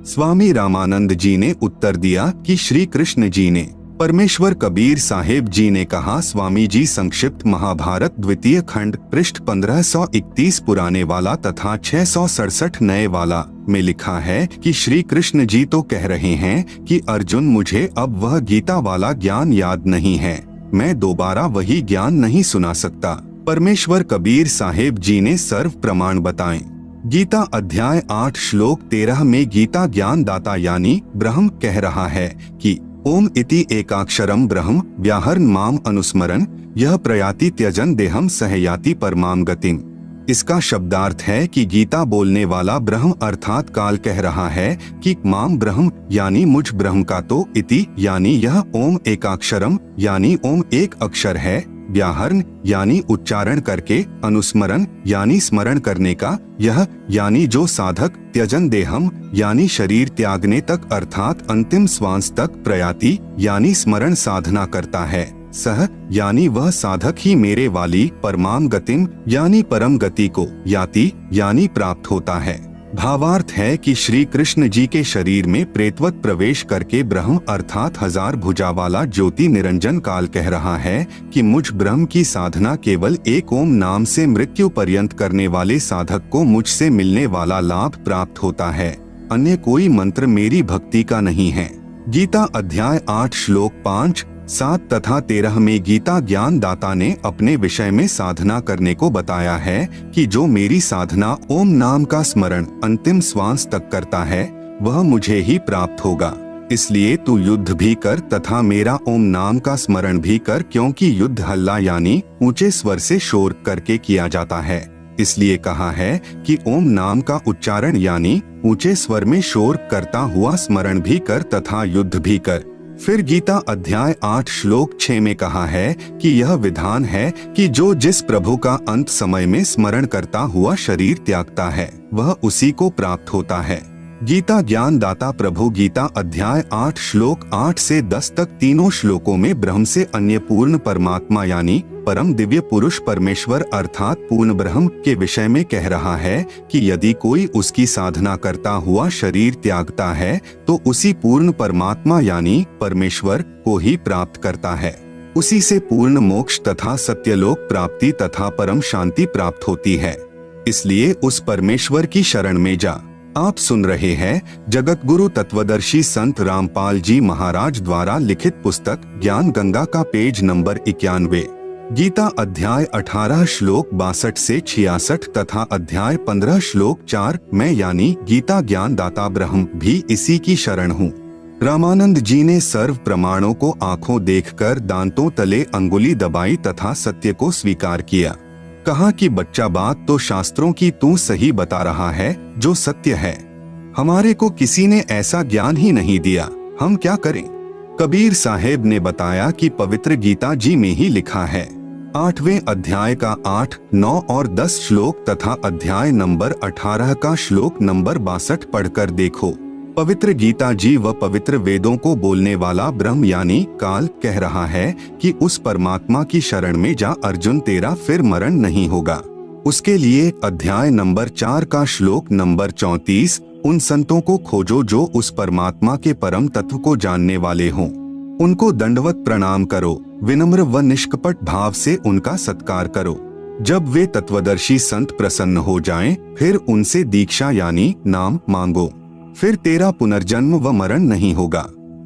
स्वामी रामानंद जी ने उत्तर दिया कि श्री कृष्ण जी ने। परमेश्वर कबीर साहेब जी ने कहा स्वामी जी संक्षिप्त महाभारत द्वितीय खंड पृष्ठ 1531 पुराने वाला तथा 667 नए वाला में लिखा है कि श्री कृष्ण जी तो कह रहे हैं कि अर्जुन मुझे अब वह गीता वाला ज्ञान याद नहीं है, मैं दोबारा वही ज्ञान नहीं सुना सकता। परमेश्वर कबीर साहेब जी ने सर्व प्रमाण बताएं। गीता अध्याय 8 श्लोक 13 में गीता ज्ञान दाता यानी ब्रह्म कह रहा है कि ओम इति एकाक्षरम ब्रह्म व्याहरण माम अनुस्मरण यह प्रयाति त्यजन देहम सहयाति परमाम गतिम। इसका शब्दार्थ है कि गीता बोलने वाला ब्रह्म अर्थात काल कह रहा है कि माम ब्रह्म यानी मुझ ब्रह्म का तो इति यानी यह ओम एकाक्षरम यानी ओम एक अक्षर है, व्याहरण यानी उच्चारण करके, अनुस्मरण यानी स्मरण करने का, यह यानी जो साधक, त्यजन देहम यानी शरीर त्यागने तक अर्थात अंतिम श्वास तक, प्रयाति यानी स्मरण साधना करता है, सह यानी वह साधक ही मेरे वाली, परमाम गतिम यानी परम गति को, याति यानी प्राप्त होता है। भावार्थ है कि श्री कृष्ण जी के शरीर में प्रेतवत प्रवेश करके ब्रह्म अर्थात हजार भुजा वाला ज्योति निरंजन काल कह रहा है कि मुझ ब्रह्म की साधना केवल एक ओम नाम से मृत्यु पर्यंत करने वाले साधक को मुझसे मिलने वाला लाभ प्राप्त होता है, अन्य कोई मंत्र मेरी भक्ति का नहीं है। गीता अध्याय 8 श्लोक 5, 7 तथा 13 में गीता ज्ञान दाता ने अपने विषय में साधना करने को बताया है कि जो मेरी साधना ओम नाम का स्मरण अंतिम श्वास तक करता है वह मुझे ही प्राप्त होगा। इसलिए तू युद्ध भी कर तथा मेरा ओम नाम का स्मरण भी कर, क्योंकि युद्ध हल्ला यानी ऊंचे स्वर से शोर करके किया जाता है। इसलिए कहा है कि ओम नाम का उच्चारण यानी ऊंचे स्वर में शोर करता हुआ स्मरण भी कर तथा युद्ध भी कर। फिर गीता अध्याय 8 श्लोक 6 में कहा है कि यह विधान है कि जो जिस प्रभु का अंत समय में स्मरण करता हुआ शरीर त्यागता है वह उसी को प्राप्त होता है। गीता ज्ञान दाता प्रभु गीता अध्याय 8 श्लोक 8 से 10 तक तीनों श्लोकों में ब्रह्म से अन्य पूर्ण परमात्मा यानी परम दिव्य पुरुष परमेश्वर अर्थात पूर्ण ब्रह्म के विषय में कह रहा है कि यदि कोई उसकी साधना करता हुआ शरीर त्यागता है तो उसी पूर्ण परमात्मा यानी परमेश्वर को ही प्राप्त करता है। उसी से पूर्ण मोक्ष तथा सत्यलोक प्राप्ति तथा परम शांति प्राप्त होती है। इसलिए उस परमेश्वर की शरण में जा। आप सुन रहे हैं जगत गुरु तत्वदर्शी संत रामपाल जी महाराज द्वारा लिखित पुस्तक ज्ञान गंगा का पेज नंबर 91। गीता अध्याय 18 श्लोक 62 से 66 तथा अध्याय 15 श्लोक 4 मैं यानी गीता ज्ञान दाता ब्रह्म भी इसी की शरण हूँ। रामानंद जी ने सर्व प्रमाणों को आंखों देखकर दांतों तले अंगुली दबाई तथा सत्य को स्वीकार किया। कहा कि बच्चा बात तो शास्त्रों की तू सही बता रहा है जो सत्य है, हमारे को किसी ने ऐसा ज्ञान ही नहीं दिया, हम क्या करें। कबीर साहेब ने बताया कि पवित्र गीता जी में ही लिखा है। 8वें अध्याय का 8, 9 और 10 श्लोक तथा अध्याय नंबर 18 का श्लोक नंबर 62 पढ़कर देखो। पवित्र गीता जी व पवित्र वेदों को बोलने वाला ब्रह्म यानी काल कह रहा है कि उस परमात्मा की शरण में जा अर्जुन, तेरा फिर मरण नहीं होगा। उसके लिए अध्याय नंबर 4 का श्लोक नंबर 34 उन संतों को खोजो जो उस परमात्मा के परम तत्व को जानने वाले हों, उनको दंडवत प्रणाम करो, विनम्र व निष्कपट भाव से उनका सत्कार करो। जब वे तत्वदर्शी संत प्रसन्न हो जाएं, फिर उनसे दीक्षा यानी नाम मांगो, फिर तेरा पुनर्जन्म व मरण नहीं होगा।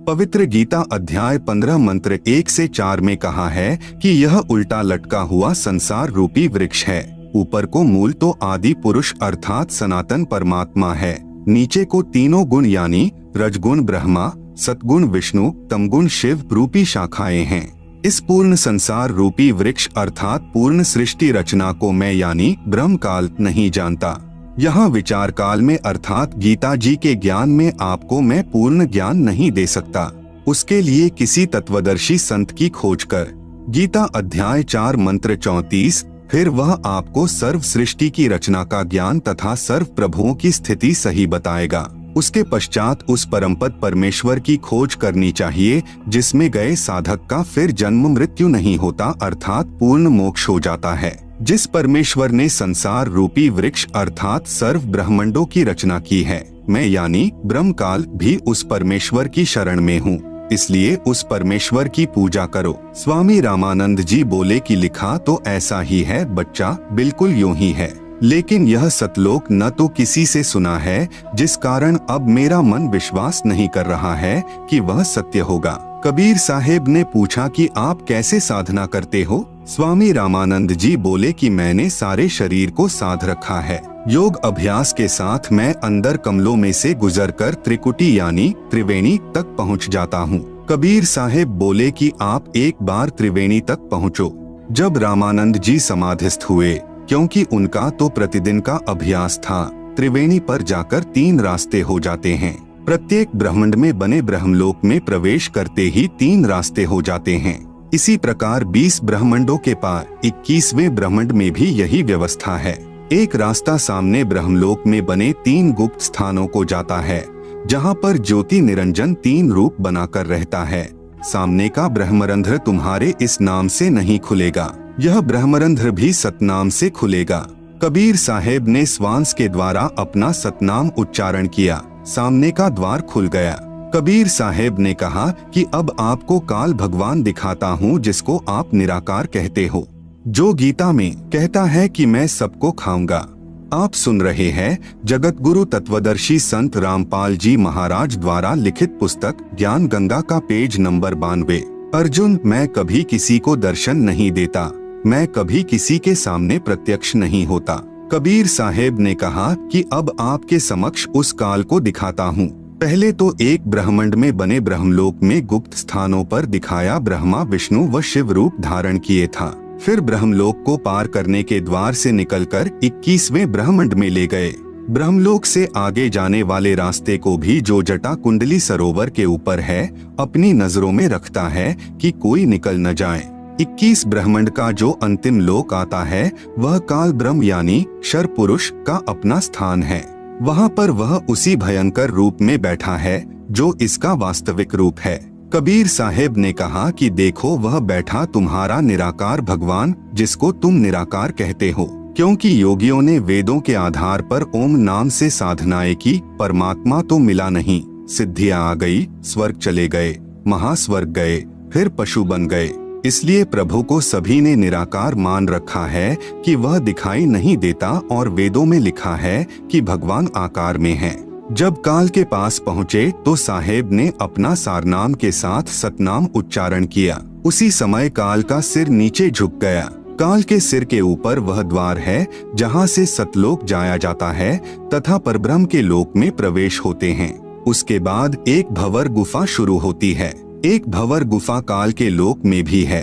पवित्र गीता अध्याय 15 मंत्र 1 से 4 में कहा है कि यह उल्टा लटका हुआ संसार रूपी वृक्ष है। ऊपर को मूल तो आदि पुरुष अर्थात सनातन परमात्मा है, नीचे को तीनों गुण यानी रजगुण ब्रह्मा, सतगुण विष्णु, तमगुण शिव रूपी शाखाएं हैं। इस पूर्ण संसार रूपी वृक्ष अर्थात पूर्ण सृष्टि रचना को मैं यानी ब्रह्म काल नहीं जानता। यहाँ विचार काल में अर्थात गीता जी के ज्ञान में आपको मैं पूर्ण ज्ञान नहीं दे सकता। उसके लिए किसी तत्वदर्शी संत की खोज कर। गीता अध्याय 4 मंत्र 34 फिर वह आपको सर्व सृष्टि की रचना का ज्ञान तथा सर्व प्रभुओं की स्थिति सही बताएगा। उसके पश्चात उस परमपद परमेश्वर की खोज करनी चाहिए जिसमें गए साधक का फिर जन्म मृत्यु नहीं होता अर्थात पूर्ण मोक्ष हो जाता है। जिस परमेश्वर ने संसार रूपी वृक्ष अर्थात सर्व ब्रह्मांडों की रचना की है, मैं यानी ब्रह्म काल भी उस परमेश्वर की शरण में हूँ, इसलिए उस परमेश्वर की पूजा करो। स्वामी रामानंद जी बोले कि लिखा तो ऐसा ही है बच्चा, बिल्कुल यूं ही है, लेकिन यह सतलोक न तो किसी से सुना है, जिस कारण अब मेरा मन विश्वास नहीं कर रहा है कि वह सत्य होगा। कबीर साहेब ने पूछा कि आप कैसे साधना करते हो? स्वामी रामानंद जी बोले कि मैंने सारे शरीर को साध रखा है। योग अभ्यास के साथ मैं अंदर कमलों में से गुजरकर त्रिकुटी यानी त्रिवेणी तक पहुंच जाता हूँ। कबीर साहेब बोले कि आप एक बार त्रिवेणी तक पहुँचो। जब रामानंद जी समाधिस्थ हुए, क्योंकि उनका तो प्रतिदिन का अभ्यास था, त्रिवेणी पर जाकर 3 रास्ते हो जाते हैं। प्रत्येक ब्रह्मांड में बने ब्रह्मलोक में प्रवेश करते ही 3 रास्ते हो जाते हैं। इसी प्रकार 20 ब्रह्मांडों के पार 21वें ब्रह्मांड में भी यही व्यवस्था है। एक रास्ता सामने ब्रह्मलोक में बने 3 गुप्त स्थानों को जाता है, जहाँ पर ज्योति निरंजन 3 रूप बनाकर रहता है। सामने का ब्रह्मरंध्र तुम्हारे इस नाम से नहीं खुलेगा, यह ब्रह्मरंध्र भी सतनाम से खुलेगा। कबीर साहेब ने श्वास के द्वारा अपना सतनाम उच्चारण किया, सामने का द्वार खुल गया। कबीर साहेब ने कहा कि अब आपको काल भगवान दिखाता हूँ, जिसको आप निराकार कहते हो, जो गीता में कहता है कि मैं सबको खाऊंगा। आप सुन रहे हैं जगत गुरु तत्वदर्शी संत रामपाल जी महाराज द्वारा लिखित पुस्तक ज्ञान गंगा का पेज नंबर 92। अर्जुन, मैं कभी किसी को दर्शन नहीं देता, मैं कभी किसी के सामने प्रत्यक्ष नहीं होता। कबीर साहेब ने कहा कि अब आपके समक्ष उस काल को दिखाता हूँ। पहले तो एक ब्रह्मांड में बने ब्रह्मलोक में गुप्त स्थानों पर दिखाया, ब्रह्मा विष्णु व शिव रूप धारण किए था। फिर ब्रह्मलोक को पार करने के द्वार से निकलकर 21वें ब्रह्मांड में ले गए। ब्रह्मलोक से आगे जाने वाले रास्ते को भी जो जटा कुंडली सरोवर के ऊपर है, अपनी नजरों में रखता है कि कोई निकल न जाए। 21 ब्रह्मांड का जो अंतिम लोक आता है, वह काल ब्रह्म यानी शर पुरुष का अपना स्थान है। वहाँ पर वह उसी भयंकर रूप में बैठा है जो इसका वास्तविक रूप है। कबीर साहेब ने कहा कि देखो, वह बैठा तुम्हारा निराकार भगवान, जिसको तुम निराकार कहते हो, क्योंकि योगियों ने वेदों के आधार पर ओम नाम से साधनाएं की, परमात्मा तो मिला नहीं। सिद्धियां आ गई, स्वर्ग चले गए, महास्वर्ग गए, फिर पशु बन गए। इसलिए प्रभु को सभी ने निराकार मान रखा है कि वह दिखाई नहीं देता, और वेदों में लिखा है कि भगवान आकार में है। जब काल के पास पहुँचे तो साहेब ने अपना सारनाम के साथ सतनाम उच्चारण किया। उसी समय काल का सिर नीचे झुक गया। काल के सिर के ऊपर वह द्वार है जहाँ से सतलोक जाया जाता है तथा परब्रह्म के लोक में प्रवेश होते हैं। उसके बाद एक भंवर गुफा शुरू होती है। एक भंवर गुफा काल के लोक में भी है।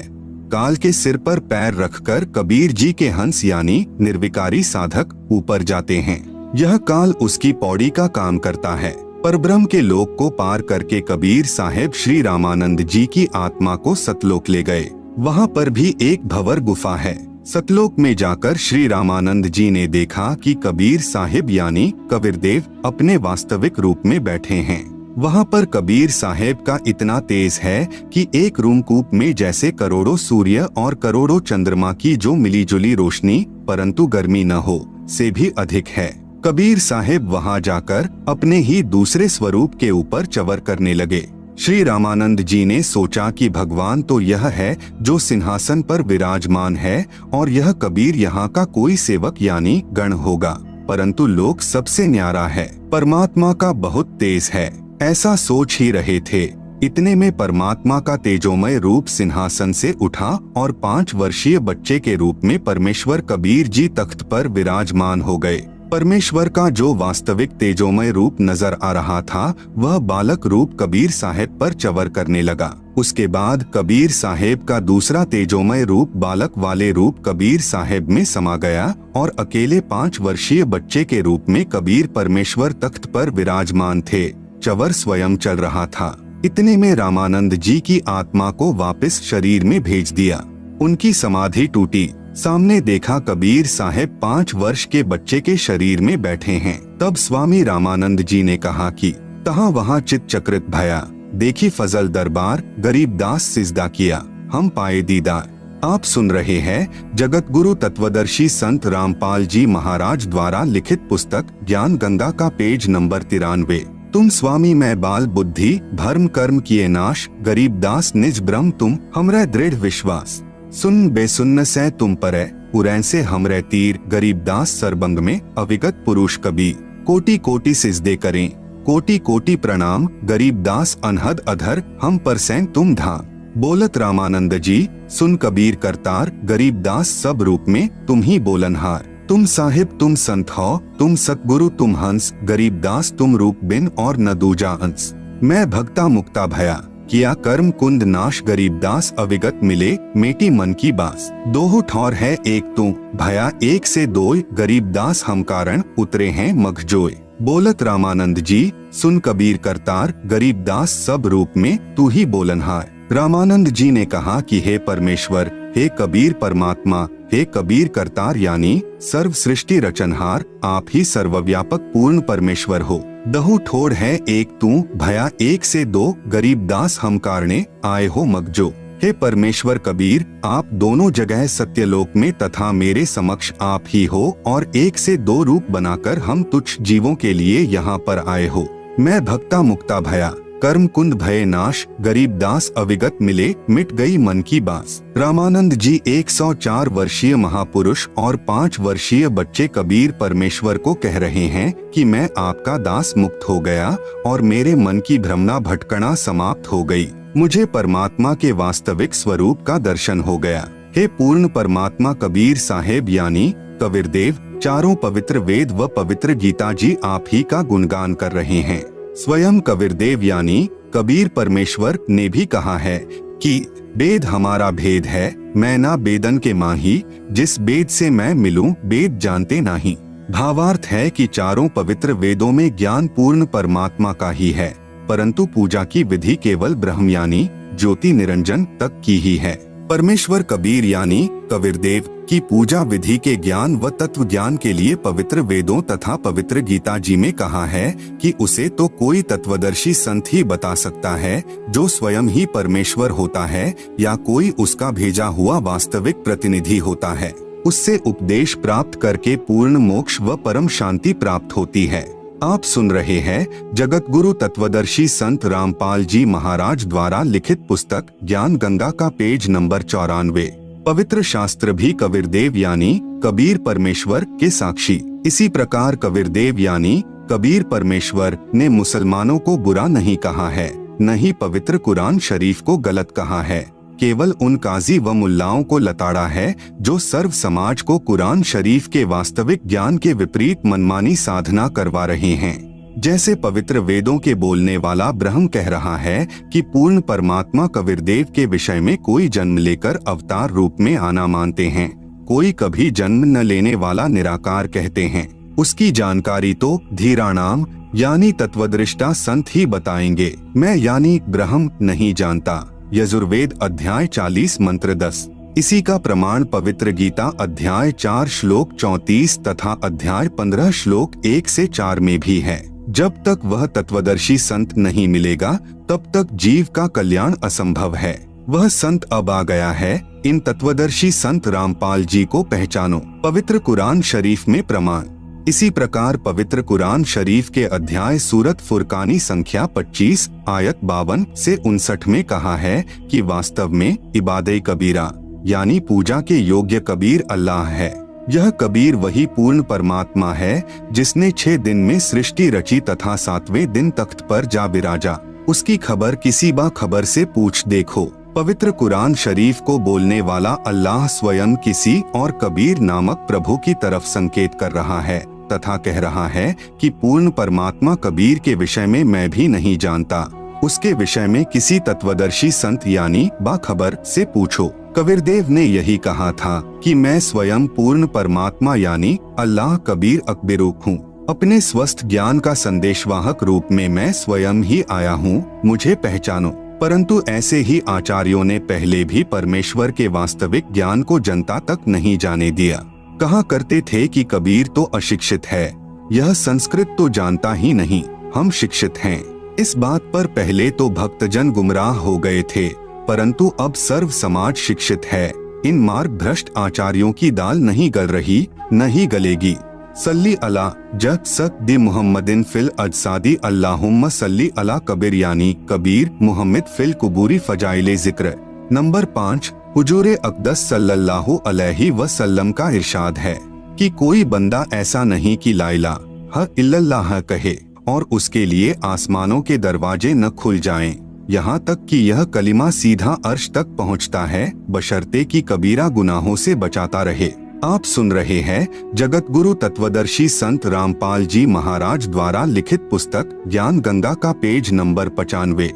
काल के सिर पर पैर रखकर कबीर जी के हंस यानी निर्विकारी साधक ऊपर जाते हैं। यह काल उसकी पौड़ी का काम करता है। परब्रह्म के लोक को पार करके कबीर साहेब श्री रामानंद जी की आत्मा को सतलोक ले गए। वहाँ पर भी एक भंवर गुफा है। सतलोक में जाकर श्री रामानंद जी ने देखा कि कबीर साहिब यानी कबीरदेव अपने वास्तविक रूप में बैठे हैं। वहाँ पर कबीर साहेब का इतना तेज है कि एक रूमकूप में जैसे करोड़ों सूर्य और करोड़ों चंद्रमा की जो मिलीजुली रोशनी परंतु गर्मी न हो, से भी अधिक है। कबीर साहेब वहाँ जाकर अपने ही दूसरे स्वरूप के ऊपर चवर करने लगे। श्री रामानंद जी ने सोचा कि भगवान तो यह है जो सिंहासन पर विराजमान है, और यह कबीर यहाँ का कोई सेवक यानी गण होगा, परंतु लोक सबसे न्यारा है, परमात्मा का बहुत तेज है। ऐसा सोच ही रहे थे, इतने में परमात्मा का तेजोमय रूप सिंहासन से उठा और 5 वर्षीय बच्चे के रूप में परमेश्वर कबीर जी तख्त पर विराजमान हो गए। परमेश्वर का जो वास्तविक तेजोमय रूप नजर आ रहा था, वह बालक रूप कबीर साहेब पर चवर करने लगा। उसके बाद कबीर साहेब का दूसरा तेजोमय रूप बालक वाले रूप कबीर साहेब में समा गया, और अकेले 5 वर्षीय बच्चे के रूप में कबीर परमेश्वर तख्त पर विराजमान थे। चवर स्वयं चल रहा था। इतने में रामानंद जी की आत्मा को वापस शरीर में भेज दिया। उनकी समाधि टूटी। सामने देखा कबीर साहेब 5 वर्ष के बच्चे के शरीर में बैठे हैं। तब स्वामी रामानंद जी ने कहा कि तहाँ वहाँ चित चक्रित भया, देखी फजल दरबार, गरीबदास सिजदा किया, हम पाए दीदार। आप सुन रहे हैं जगत गुरु तत्वदर्शी संत रामपाल जी महाराज द्वारा लिखित पुस्तक ज्ञान गंगा का पेज नंबर 93। तुम स्वामी मैं बाल बुद्धि भर्म कर्म किए नाश, गरीबदास निज ब्रह्म तुम हमरे दृढ़ विश्वास। सुन बेसुन्न से तुम परे उरैन से हमरे तीर, गरीबदास सरबंग में अविगत पुरुष कबीर। कोटि कोटि सिजदे करें, कोटि कोटि प्रणाम, गरीबदास अनहद अधर हम पर सैन तुम धाम। बोलत रामानंद जी सुन कबीर करतार, गरीबदास सब रूप में तुम ही बोलनहार। तुम साहिब तुम संत हो, तुम सतगुरु तुम हंस, गरीबदास तुम रूप बिन और न दूजा अंश। मैं भक्ता मुक्ता भया, किया कर्म कुंद नाश गरीबदास अविगत मिले मेटी मन की बास। दोहु ठौर है एक तू भया एक से दोय गरीबदास हम कारण उतरे हैं मखजोय। बोलत रामानंद जी सुन कबीर करतार गरीबदास सब रूप में तू ही बोलनहार। रामानंद जी ने कहा कि हे परमेश्वर, हे कबीर परमात्मा, हे कबीर करतार यानी सर्व सृष्टि रचनहार, आप ही सर्वव्यापक पूर्ण परमेश्वर हो। दहु ठोड़ है एक तू भया एक से दो गरीबदास हम कारणे आए हो मगजो। हे परमेश्वर कबीर, आप दोनों जगह सत्यलोक में तथा मेरे समक्ष आप ही हो और एक से दो रूप बनाकर हम तुच्छ जीवों के लिए यहाँ पर आए हो। मैं भक्ता मुक्ता भया कर्म कुंद भय नाश गरीबदास अविगत मिले मिट गई मन की बास। रामानंद जी 104 वर्षीय महापुरुष और 5 वर्षीय बच्चे कबीर परमेश्वर को कह रहे हैं कि मैं आपका दास मुक्त हो गया और मेरे मन की भ्रमणा भटकना समाप्त हो गई। मुझे परमात्मा के वास्तविक स्वरूप का दर्शन हो गया। हे पूर्ण परमात्मा कबीर साहेब यानी कबीरदेव, चारों पवित्र वेद व पवित्र गीता जी आप ही का गुणगान कर रहे हैं। स्वयं कबीरदेव यानी कबीर परमेश्वर ने भी कहा है कि वेद हमारा भेद है, मैं ना बेदन के माही, जिस वेद से मैं मिलूं वेद जानते नहीं। भावार्थ है कि चारों पवित्र वेदों में ज्ञान पूर्ण परमात्मा का ही है, परंतु पूजा की विधि केवल ब्रह्म यानी ज्योति निरंजन तक की ही है। परमेश्वर कबीर यानी कबीरदेव की पूजा विधि के ज्ञान व तत्व ज्ञान के लिए पवित्र वेदों तथा पवित्र गीता जी में कहा है कि उसे तो कोई तत्वदर्शी संत ही बता सकता है जो स्वयं ही परमेश्वर होता है या कोई उसका भेजा हुआ वास्तविक प्रतिनिधि होता है। उससे उपदेश प्राप्त करके पूर्ण मोक्ष व परम शांति प्राप्त होती है। आप सुन रहे हैं जगत गुरु तत्वदर्शी संत रामपाल जी महाराज द्वारा लिखित पुस्तक ज्ञान गंगा का पेज नंबर 94। पवित्र शास्त्र भी कबीरदेव यानी कबीर परमेश्वर के साक्षी। इसी प्रकार कबीरदेव यानी कबीर परमेश्वर ने मुसलमानों को बुरा नहीं कहा है, न ही पवित्र कुरान शरीफ को गलत कहा है। केवल उन काजी व मुल्लाओं को लताड़ा है जो सर्व समाज को कुरान शरीफ के वास्तविक ज्ञान के विपरीत मनमानी साधना करवा रहे हैं। जैसे पवित्र वेदों के बोलने वाला ब्रह्म कह रहा है कि पूर्ण परमात्मा कबीरदेव के विषय में कोई जन्म लेकर अवतार रूप में आना मानते हैं, कोई कभी जन्म न लेने वाला निराकार कहते हैं। उसकी जानकारी तो धीराणाम यानी तत्वदृष्टा संत ही बताएंगे। मैं यानी ब्रह्म नहीं जानता। यजुर्वेद अध्याय 40 मंत्र 10। इसी का प्रमाण पवित्र गीता अध्याय 4 श्लोक 34 तथा अध्याय 15 श्लोक 1 से 4 में भी है। जब तक वह तत्वदर्शी संत नहीं मिलेगा तब तक जीव का कल्याण असंभव है। वह संत अब आ गया है। इन तत्वदर्शी संत रामपाल जी को पहचानो। पवित्र कुरान शरीफ में प्रमाण। इसी प्रकार पवित्र कुरान शरीफ के अध्याय सूरत फुरकानी संख्या 25 आयत 52 से 59 में कहा है कि वास्तव में इबादे कबीरा यानी पूजा के योग्य कबीर अल्लाह है। यह कबीर वही पूर्ण परमात्मा है जिसने 6 दिन में सृष्टि रची तथा 7वें दिन तख्त पर जा बिराजा। उसकी खबर किसी बा खबर से पूछ देखो। पवित्र कुरान शरीफ को बोलने वाला अल्लाह स्वयं किसी और कबीर नामक प्रभु की तरफ संकेत कर रहा है तथा कह रहा है कि पूर्ण परमात्मा कबीर के विषय में मैं भी नहीं जानता, उसके विषय में किसी तत्वदर्शी संत यानी बाखबर से पूछो। कबीरदेव ने यही कहा था कि मैं स्वयं पूर्ण परमात्मा यानी अल्लाह कबीर अकबरूक हूँ। अपने स्वस्थ ज्ञान का संदेशवाहक रूप में मैं स्वयं ही आया हूँ, मुझे पहचानो। परंतु ऐसे ही आचार्यों ने पहले भी परमेश्वर के वास्तविक ज्ञान को जनता तक नहीं जाने दिया। कहा करते थे कि कबीर तो अशिक्षित है, यह संस्कृत तो जानता ही नहीं, हम शिक्षित हैं। इस बात पर पहले तो भक्तजन गुमराह हो गए थे, परंतु अब सर्व समाज शिक्षित है। इन मार्ग भ्रष्ट आचार्यों की दाल नहीं गल रही, न ही गलेगी। सल्ली अला जग सक दि मुहम्मदिन फिल अजसादी अल्लाहुम्मा सल्ली अला कबीर यानी कबीर मुहम्मद फिल कुबूरी फजाइले जिक्र। नंबर 5 हुजूरे अक़दस सल्लल्लाहु अलैहि वसल्लम का इरशाद है कि कोई बंदा ऐसा नहीं कि ला इलाहा इल्लल्लाह कहे और उसके लिए आसमानों के दरवाजे न खुल जाएं, यहाँ तक कि यह कलिमा सीधा अर्श तक पहुँचता है, बशर्ते कि कबीरा गुनाहों से बचाता रहे। आप सुन रहे हैं जगत गुरु तत्वदर्शी संत रामपाल जी महाराज द्वारा लिखित पुस्तक ज्ञान गंगा का पेज नंबर 95।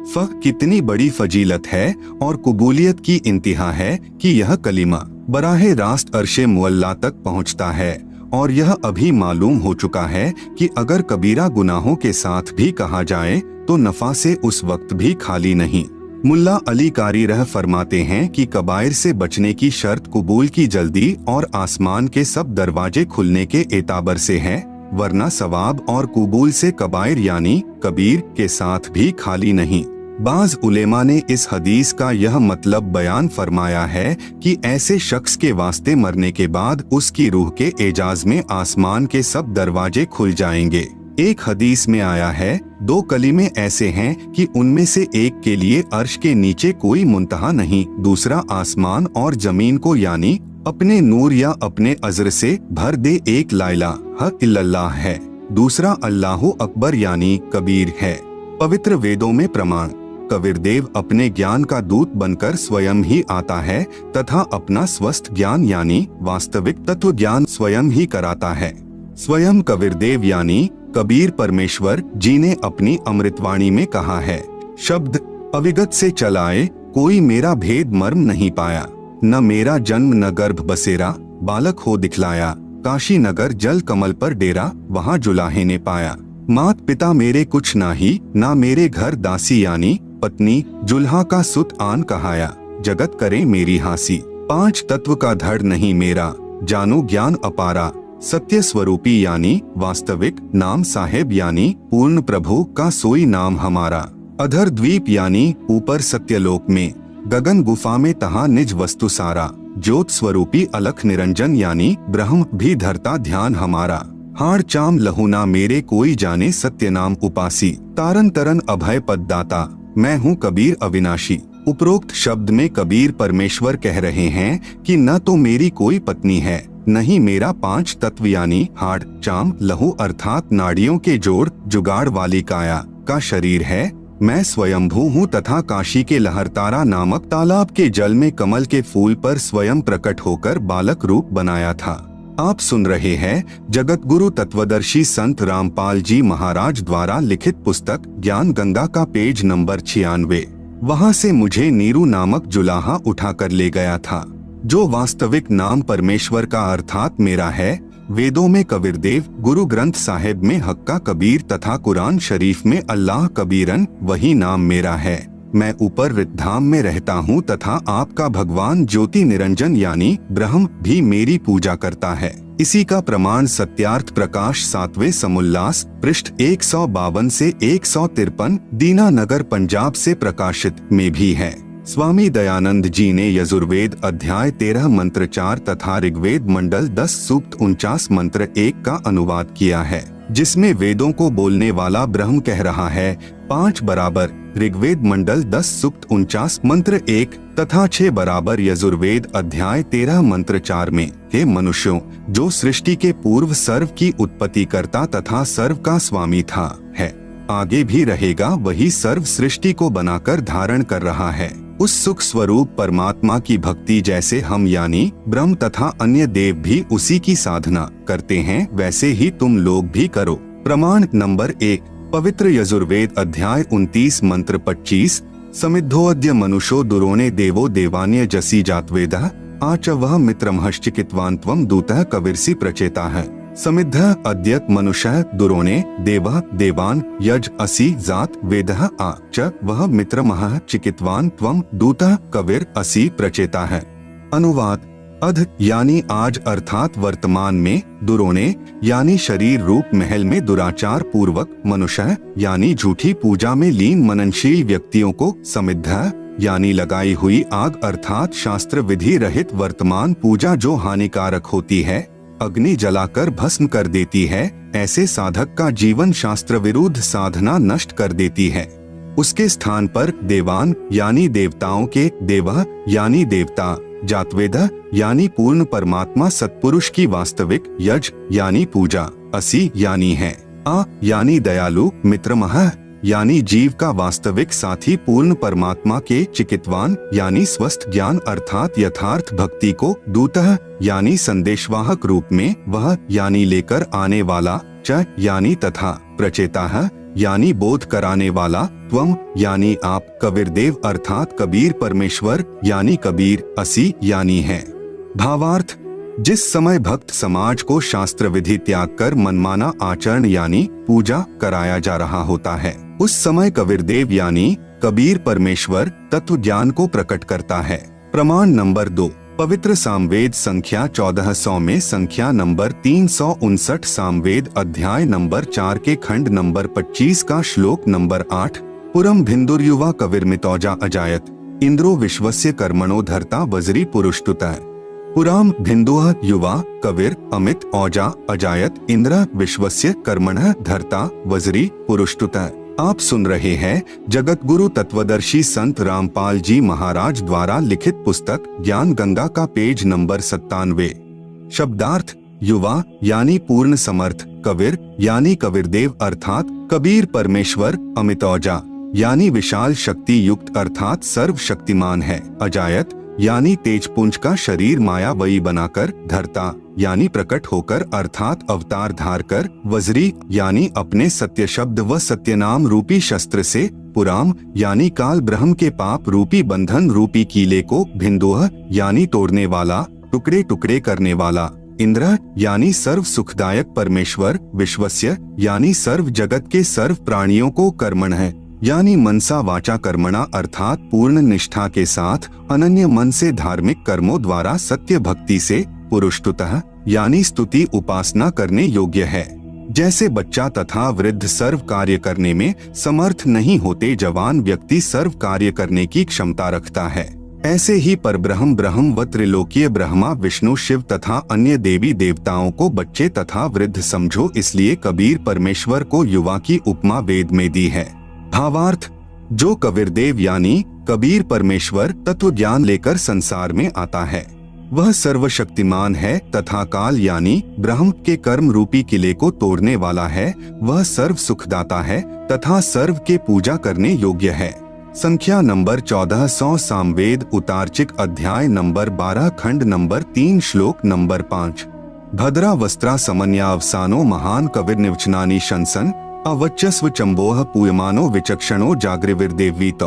फ कितनी बड़ी फजीलत है और कबूलियत की इंतहा है कि यह कलीमा बराहे रास्त अर्शे मुअल्ला तक पहुंचता है, और यह अभी मालूम हो चुका है कि अगर कबीरा गुनाहों के साथ भी कहा जाए तो नफा से उस वक्त भी खाली नहीं। मुल्ला अली कारी रह फरमाते हैं कि कबायर से बचने की शर्त कबूल की जल्दी और आसमान के सब दरवाजे खुलने के एताबर से है, वरना सवाब और कबूल से कबायर यानी कबीर के साथ भी खाली नहीं। बाज उलेमा ने इस हदीस का यह मतलब बयान फरमाया है कि ऐसे शख्स के वास्ते मरने के बाद उसकी रूह के एजाज में आसमान के सब दरवाजे खुल जाएंगे। एक हदीस में आया है, 2 कलीमे ऐसे हैं कि उनमें से एक के लिए अर्श के नीचे कोई मुंतहा नहीं, दूसरा आसमान और जमीन को यानी अपने नूर या अपने अज़र से भर दे। एक ला इलाहा इल्लल्लाह है, दूसरा अल्लाहु अकबर यानी कबीर है। पवित्र वेदों में प्रमाण, कबीरदेव अपने ज्ञान का दूत बनकर स्वयं ही आता है तथा अपना स्वस्थ ज्ञान यानी वास्तविक तत्व ज्ञान स्वयं ही कराता है। स्वयं कबीरदेव यानी कबीर परमेश्वर जी ने अपनी अमृतवाणी में कहा है, शब्द अविगत से चलाए कोई मेरा भेद मर्म नहीं पाया, न मेरा जन्म न गर्भ बसेरा, बालक हो दिखलाया, काशी नगर जल कमल पर डेरा, वहाँ जुलाहे ने पाया। मात पिता मेरे कुछ नाही, ना मेरे घर दासी यानी पत्नी, जुल्हा का सुत आन कहाया, जगत करे मेरी हासी। 5 तत्व का धड़ नहीं मेरा, जानो ज्ञान अपारा, सत्य स्वरूपी यानी वास्तविक, नाम साहेब यानी पूर्ण प्रभु का सोई नाम हमारा। अधर द्वीप यानी ऊपर सत्यलोक में, गगन गुफा में तहा निज वस्तु सारा, ज्योत स्वरूपी अलख निरंजन यानी ब्रह्म भी धरता ध्यान हमारा। हाड़ चाम लहुना मेरे कोई जाने सत्य नाम उपासी, तारन तरन अभय पद दाता, मैं हूँ कबीर अविनाशी। उपरोक्त शब्द में कबीर परमेश्वर कह रहे हैं कि न तो मेरी कोई पत्नी है, नहीं मेरा 5 तत्व यानी हाड़ चाम लहू अर्थात नाड़ियों के जोड़ जुगाड़ वाली काया का शरीर है। मैं स्वयंभू हूँ तथा काशी के लहरतारा नामक तालाब के जल में कमल के फूल पर स्वयं प्रकट होकर बालक रूप बनाया था। आप सुन रहे हैं जगत गुरु तत्वदर्शी संत रामपाल जी महाराज द्वारा लिखित पुस्तक ज्ञान गंगा का पेज नंबर 96। वहाँ से मुझे नीरू नामक जुलाहा उठाकर ले गया था, जो वास्तविक नाम परमेश्वर का अर्थात मेरा है। वेदों में कबीरदेव, गुरु ग्रंथ साहिब में हक्का कबीर तथा कुरान शरीफ में अल्लाह कबीरन वही नाम मेरा है। मैं ऊपर रितधाम में रहता हूँ तथा आपका भगवान ज्योति निरंजन यानी ब्रह्म भी मेरी पूजा करता है। इसी का प्रमाण सत्यार्थ प्रकाश 7वें समुल्लास पृष्ठ 152 से 153 दीनानगर पंजाब से प्रकाशित में भी है। स्वामी दयानंद जी ने यजुर्वेद अध्याय 13 मंत्र 4 तथा ऋग्वेद मंडल 10 सूक्त 49 मंत्र 1 का अनुवाद किया है, जिसमें वेदों को बोलने वाला ब्रह्म कह रहा है 5 बराबर ऋग्वेद मंडल 10 सूक्त 49 मंत्र 1 तथा 6 बराबर यजुर्वेद अध्याय 13 मंत्र 4 में, हे मनुष्यों, जो सृष्टि के पूर्व सर्व की उत्पत्ति करता तथा सर्व का स्वामी था, है, आगे भी रहेगा, वही सर्व सृष्टि को बनाकर धारण कर रहा है। उस सुख स्वरूप परमात्मा की भक्ति जैसे हम यानी ब्रह्म तथा अन्य देव भी उसी की साधना करते हैं, वैसे ही तुम लोग भी करो। प्रमाण नंबर 1 पवित्र यजुर्वेद अध्याय 29 मंत्र 25 समिद्धोऽद्य मनुष्यो दुरोणे देवो देवान्य जसी जातवेदः आच वह मित्रमहश्चिकित्वान् त्वं दूतः कविर्षि प्रचेताः समिद्ध अद्यत मनुष्य दुरोणे देवः देवान यज असि जात वेदः आ च वह मित्रमह चिकित्वान त्वं दूतः कविर असि प्रचेता है। अनुवाद अध यानी आज अर्थात वर्तमान में, दुरोणे यानी शरीर रूप महल में दुराचार पूर्वक, मनुष्य यानी झूठी पूजा में लीन मननशील व्यक्तियों को, समिद्ध यानी लगाई हुई आग अर्थात शास्त्र विधि रहित वर्तमान पूजा जो हानिकारक होती है, अग्नि जलाकर भस्म कर देती है, ऐसे साधक का जीवन शास्त्र विरुद्ध साधना नष्ट कर देती है। उसके स्थान पर देवान यानी देवताओं के, देवः यानी देवता, जातवेद यानी पूर्ण परमात्मा सत्पुरुष की वास्तविक, यज यानी पूजा, असि यानी है, आ यानी दयालु, मित्रमः यानी जीव का वास्तविक साथी पूर्ण परमात्मा के, चिकित्वान यानी स्वस्थ ज्ञान अर्थात यथार्थ भक्ति को, दूतः यानी संदेशवाहक रूप में, वह यानी लेकर आने वाला, च यानी तथा, प्रचेताः यानी बोध कराने वाला, त्वम यानी आप, कबीरदेव अर्थात कबीर परमेश्वर यानी कबीर, असी यानी है। भावार्थ, जिस समय भक्त समाज को शास्त्र विधि त्याग कर मनमाना आचरण यानी पूजा कराया जा रहा होता है, उस समय कबीरदेव यानी कबीर परमेश्वर तत्व ज्ञान को प्रकट करता है। प्रमाण नंबर 2, पवित्र सामवेद संख्या 1400 में संख्या नंबर 359, सामवेद अध्याय नंबर 4 के खंड नंबर 25 का श्लोक नंबर 8, पुरम भिन्दुर्युवा कविर्मितौजा अजायत, इंद्रो विश्वस्य कर्मणो धर्ता वज्री पुरुषतुतः। पुराम भिन्दुः युवा कविर अमित औजा अजायत, इंद्र विश्वस्य कर्मणः धर्ता वज्री पुरुषतुतः। आप सुन रहे हैं जगत गुरु तत्वदर्शी संत रामपाल जी महाराज द्वारा लिखित पुस्तक ज्ञान गंगा का पेज नंबर 97। शब्दार्थ, युवा यानी पूर्ण समर्थ, कबीर यानी कबीरदेव अर्थात कबीर परमेश्वर, अमितौजा यानी विशाल शक्ति युक्त अर्थात सर्वशक्तिमान है, अजायत यानी तेजपुंज का शरीर मायावयी बनाकर, धरता यानी प्रकट होकर अर्थात अवतार धार कर, वज्री यानी अपने सत्य शब्द व सत्य नाम रूपी शस्त्र से, पुराम यानी काल ब्रह्म के पाप रूपी बंधन रूपी कीले को, भिन्दुः यानी तोड़ने वाला, टुकड़े टुकड़े करने वाला, इंद्र यानी सर्व सुखदायक परमेश्वर, विश्वस्य यानी सर्व जगत के सर्व प्राणियों को, कर्मण है यानी मनसा वाचा कर्मणा अर्थात पूर्ण निष्ठा के साथ अनन्य मन से धार्मिक कर्मों द्वारा सत्य भक्ति से, पुरुषतुतः यानी स्तुति उपासना करने योग्य है। जैसे बच्चा तथा वृद्ध सर्व कार्य करने में समर्थ नहीं होते, जवान व्यक्ति सर्व कार्य करने की क्षमता रखता है, ऐसे ही परब्रह्म ब्रह्म व त्रिलोकीय ब्रह्मा विष्णु शिव तथा अन्य देवी देवताओं को बच्चे तथा वृद्ध समझो, इसलिए कबीर परमेश्वर को युवा की उपमा वेद में दी है। भावार्थ, जो कबीरदेव यानी कबीर परमेश्वर तत्व ज्ञान लेकर संसार में आता है, वह सर्वशक्तिमान है तथा काल यानी ब्रह्म के कर्म रूपी किले को तोड़ने वाला है, वह सर्व सुखदाता है तथा सर्व के पूजा करने योग्य है। संख्या नंबर 1400 सामवेद उतार्चिक अध्याय नंबर 12 खंड नंबर 3 श्लोक नंबर 5। भद्रा वस्त्रा समन्यावसानो महान कविर्निवचनानि शंसन, अवच्चस्व चंबोह पूयमानो विचक्षणो जागृविर्देवीत।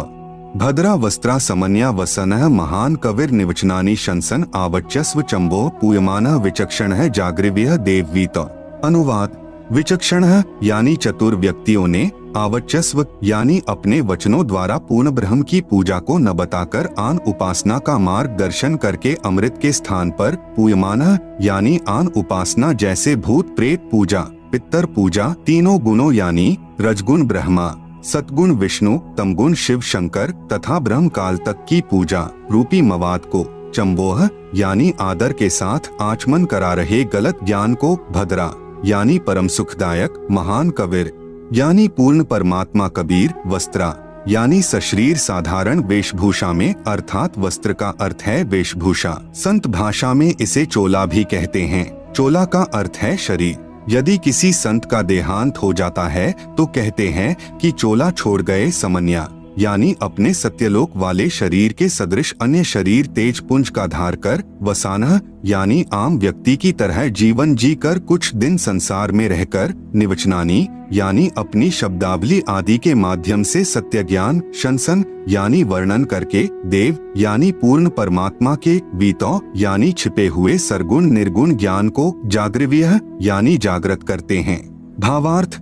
भद्रा वस्त्रा समन्या वसनः महान कविर्निवचनानि शंसन, आवच्चस्व चंबोह पूयमानः विचक्षणः जागृव्यः देववीत। अनुवाद, विचक्षणः यानी चतुर व्यक्तियों ने, आवच्चस्व यानी अपने वचनों द्वारा पूर्ण ब्रह्म की पूजा को न बताकर आन उपासना का मार्गदर्शन करके अमृत के स्थान पर, पूयमानः यानी आन उपासना जैसे भूत प्रेत पूजा, पितर पूजा, तीनों गुणों यानी रजगुण ब्रह्मा, सतगुण विष्णु, तमगुण शिव शंकर तथा ब्रह्म काल तक की पूजा रूपी मवाद को, चंबोह यानी आदर के साथ आचमन करा रहे गलत ज्ञान को, भद्रा यानी परम सुखदायक महान कबीर यानी पूर्ण परमात्मा कबीर, वस्त्रा यानी सशरीर साधारण वेशभूषा में अर्थात वस्त्र का अर्थ है वेशभूषा, संत भाषा में इसे चोला भी कहते हैं। चोला का अर्थ है शरीर। यदि किसी संत का देहांत हो जाता है तो कहते हैं कि चोला छोड़ गए समन्या, यानी अपने सत्यलोक वाले शरीर के सदृश अन्य शरीर तेज पुंज का धार कर, वसानह यानी आम व्यक्ति की तरह जीवन जी कर कुछ दिन संसार में रहकर, निवचनानी यानी अपनी शब्दावली आदि के माध्यम से सत्य ज्ञान, शंसन यानी वर्णन करके, देव यानी पूर्ण परमात्मा के, वीतो यानी छिपे हुए सरगुण निर्गुण ज्ञान को, जागृव्यः यानी जागृत करते हैं। भावार्थ,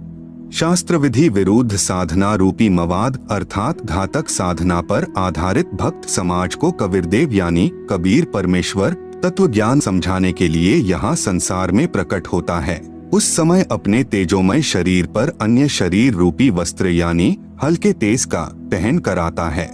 शास्त्र विधि विरुद्ध साधना रूपी मवाद अर्थात घातक साधना पर आधारित भक्त समाज को कबीरदेव यानी कबीर परमेश्वर तत्व ज्ञान समझाने के लिए यहाँ संसार में प्रकट होता है। उस समय अपने तेजोमय शरीर पर अन्य शरीर रूपी वस्त्र यानी हल्के तेज का पहन कर आता है,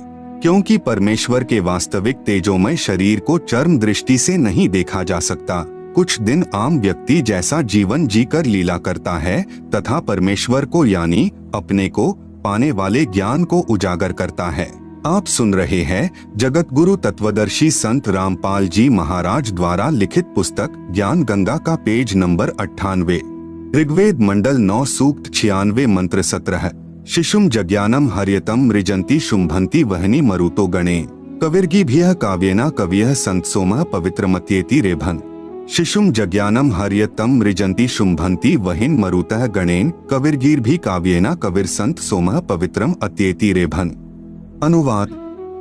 क्योंकि परमेश्वर के वास्तविक तेजोमय शरीर को चर्म दृष्टि से नहीं देखा जा सकता। कुछ दिन आम व्यक्ति जैसा जीवन जीकर लीला करता है तथा परमेश्वर को यानी अपने को पाने वाले ज्ञान को उजागर करता है। आप सुन रहे हैं जगत गुरु तत्वदर्शी संत रामपाल जी महाराज द्वारा लिखित पुस्तक ज्ञान गंगा का पेज नंबर 98। ऋग्वेद मंडल 9 सूक्त 96 मंत्र 17। शिशुम जज्ञानम हर्यतम मृजंती शुंभंती वहनी मरुतो गणे, कविर्गिभ्यः काव्येना कवियः संत सोमः पवित्रमत्येति रेभन। शिशुम जज्ञानम हर्यतम मृजंती शुंभंती वहिन मरुतः गणेन कविर्गीर भी काव्येना कविर संत सोमः पवित्रम अत्येति रेभन। अनुवाद।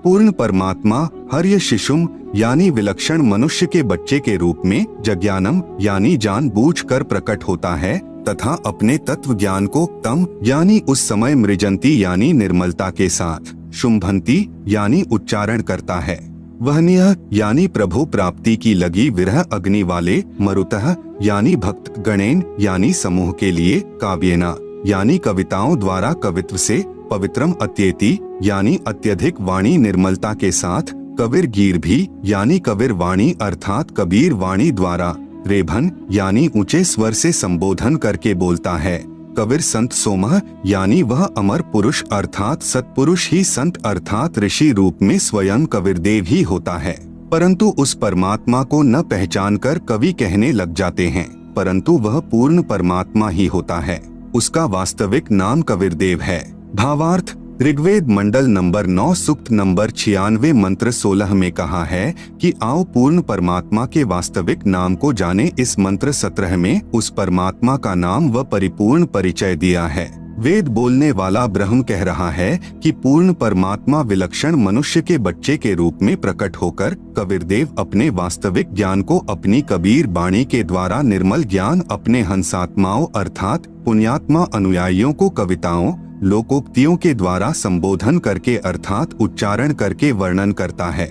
पूर्ण परमात्मा हर्य शिशुम यानी विलक्षण मनुष्य के बच्चे के रूप में जज्ञानम यानी जानबूझकर प्रकट होता है तथा अपने तत्व ज्ञान को तम यानी उस समय मृजंती यानी निर्मलता के साथ, शुंभंती यानी उच्चारण करता है, वहनीय यानी प्रभु प्राप्ति की लगी विरह अग्नि वाले, मरुतः यानी भक्त, गणेन यानी समूह के लिए, काव्येना यानी कविताओं द्वारा कवित्व से, पवित्रम अत्येति यानी अत्यधिक वाणी निर्मलता के साथ, कविर गीर भी यानी कविर वाणी अर्थात कबीर वाणी द्वारा, रेभन यानी ऊंचे स्वर से संबोधन करके बोलता है, कविर संत सोमः यानी वह अमर पुरुष अर्थात सत्पुरुष ही संत अर्थात ऋषि रूप में स्वयं कविरदेव ही होता है। परंतु उस परमात्मा को न पहचानकर कवि कहने लग जाते हैं, परंतु वह पूर्ण परमात्मा ही होता है। उसका वास्तविक नाम कविरदेव है। भावार्थ। ऋग्वेद मंडल नंबर 9 सूक्त नंबर 96 मंत्र 16 में कहा है कि आओ पूर्ण परमात्मा के वास्तविक नाम को जाने। इस मंत्र 17 में उस परमात्मा का नाम व परिपूर्ण परिचय दिया है। वेद बोलने वाला ब्रह्म कह रहा है कि पूर्ण परमात्मा विलक्षण मनुष्य के बच्चे के रूप में प्रकट होकर कबीरदेव अपने वास्तविक ज्ञान को अपनी कबीर बाणी के द्वारा निर्मल ज्ञान अपने हंसात्माओं अर्थात पुण्यात्मा अनुयायियों को कविताओं लोकोक्तियों के द्वारा संबोधन करके अर्थात उच्चारण करके वर्णन करता है।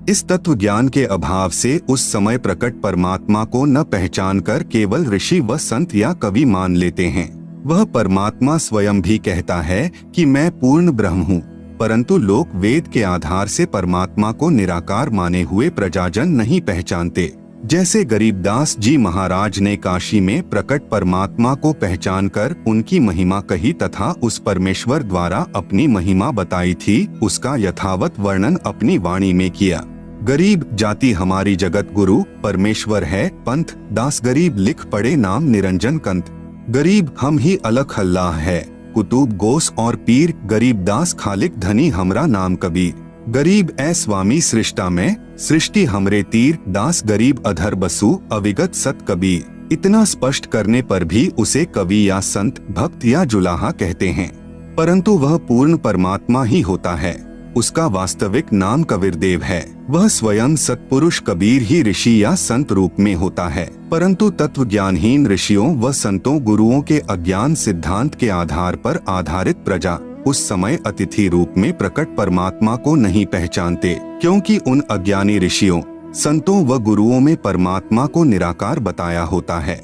इस तत्व ज्ञान के अभाव से उस समय प्रकट परमात्मा को न पहचान कर केवल ऋषि व संत या कवि मान लेते हैं। वह परमात्मा स्वयं भी कहता है कि मैं पूर्ण ब्रह्म हूँ, परंतु लोग वेद के आधार से परमात्मा को निराकार माने हुए प्रजाजन नहीं पहचानते। जैसे गरीबदास जी महाराज ने काशी में प्रकट परमात्मा को पहचानकर उनकी महिमा कही तथा उस परमेश्वर द्वारा अपनी महिमा बताई थी, उसका यथावत वर्णन अपनी वाणी में किया। गरीब जाति हमारी जगत गुरु परमेश्वर है, पंथ दास गरीब लिख पड़े नाम निरंजन कंत। गरीब हम ही अलख अल्लाह है, कुतुब गोस और पीर, गरीब दास खालिक धनी हमरा नाम कबीर। गरीब ए स्वामी सृष्टा में, सृष्टि हमरे तीर, दास गरीब अधर बसु अविगत सत कबीर। इतना स्पष्ट करने पर भी उसे कवि या संत भक्त या जुलाहा कहते हैं, परंतु वह पूर्ण परमात्मा ही होता है। उसका वास्तविक नाम कबीरदेव है। वह स्वयं सत्पुरुष कबीर ही ऋषि या संत रूप में होता है, परंतु तत्व ज्ञानहीन ऋषियों व संतों गुरुओं के अज्ञान सिद्धांत के आधार पर आधारित प्रजा उस समय अतिथि रूप में प्रकट परमात्मा को नहीं पहचानते, क्योंकि उन अज्ञानी ऋषियों संतों व गुरुओं में परमात्मा को निराकार बताया होता है।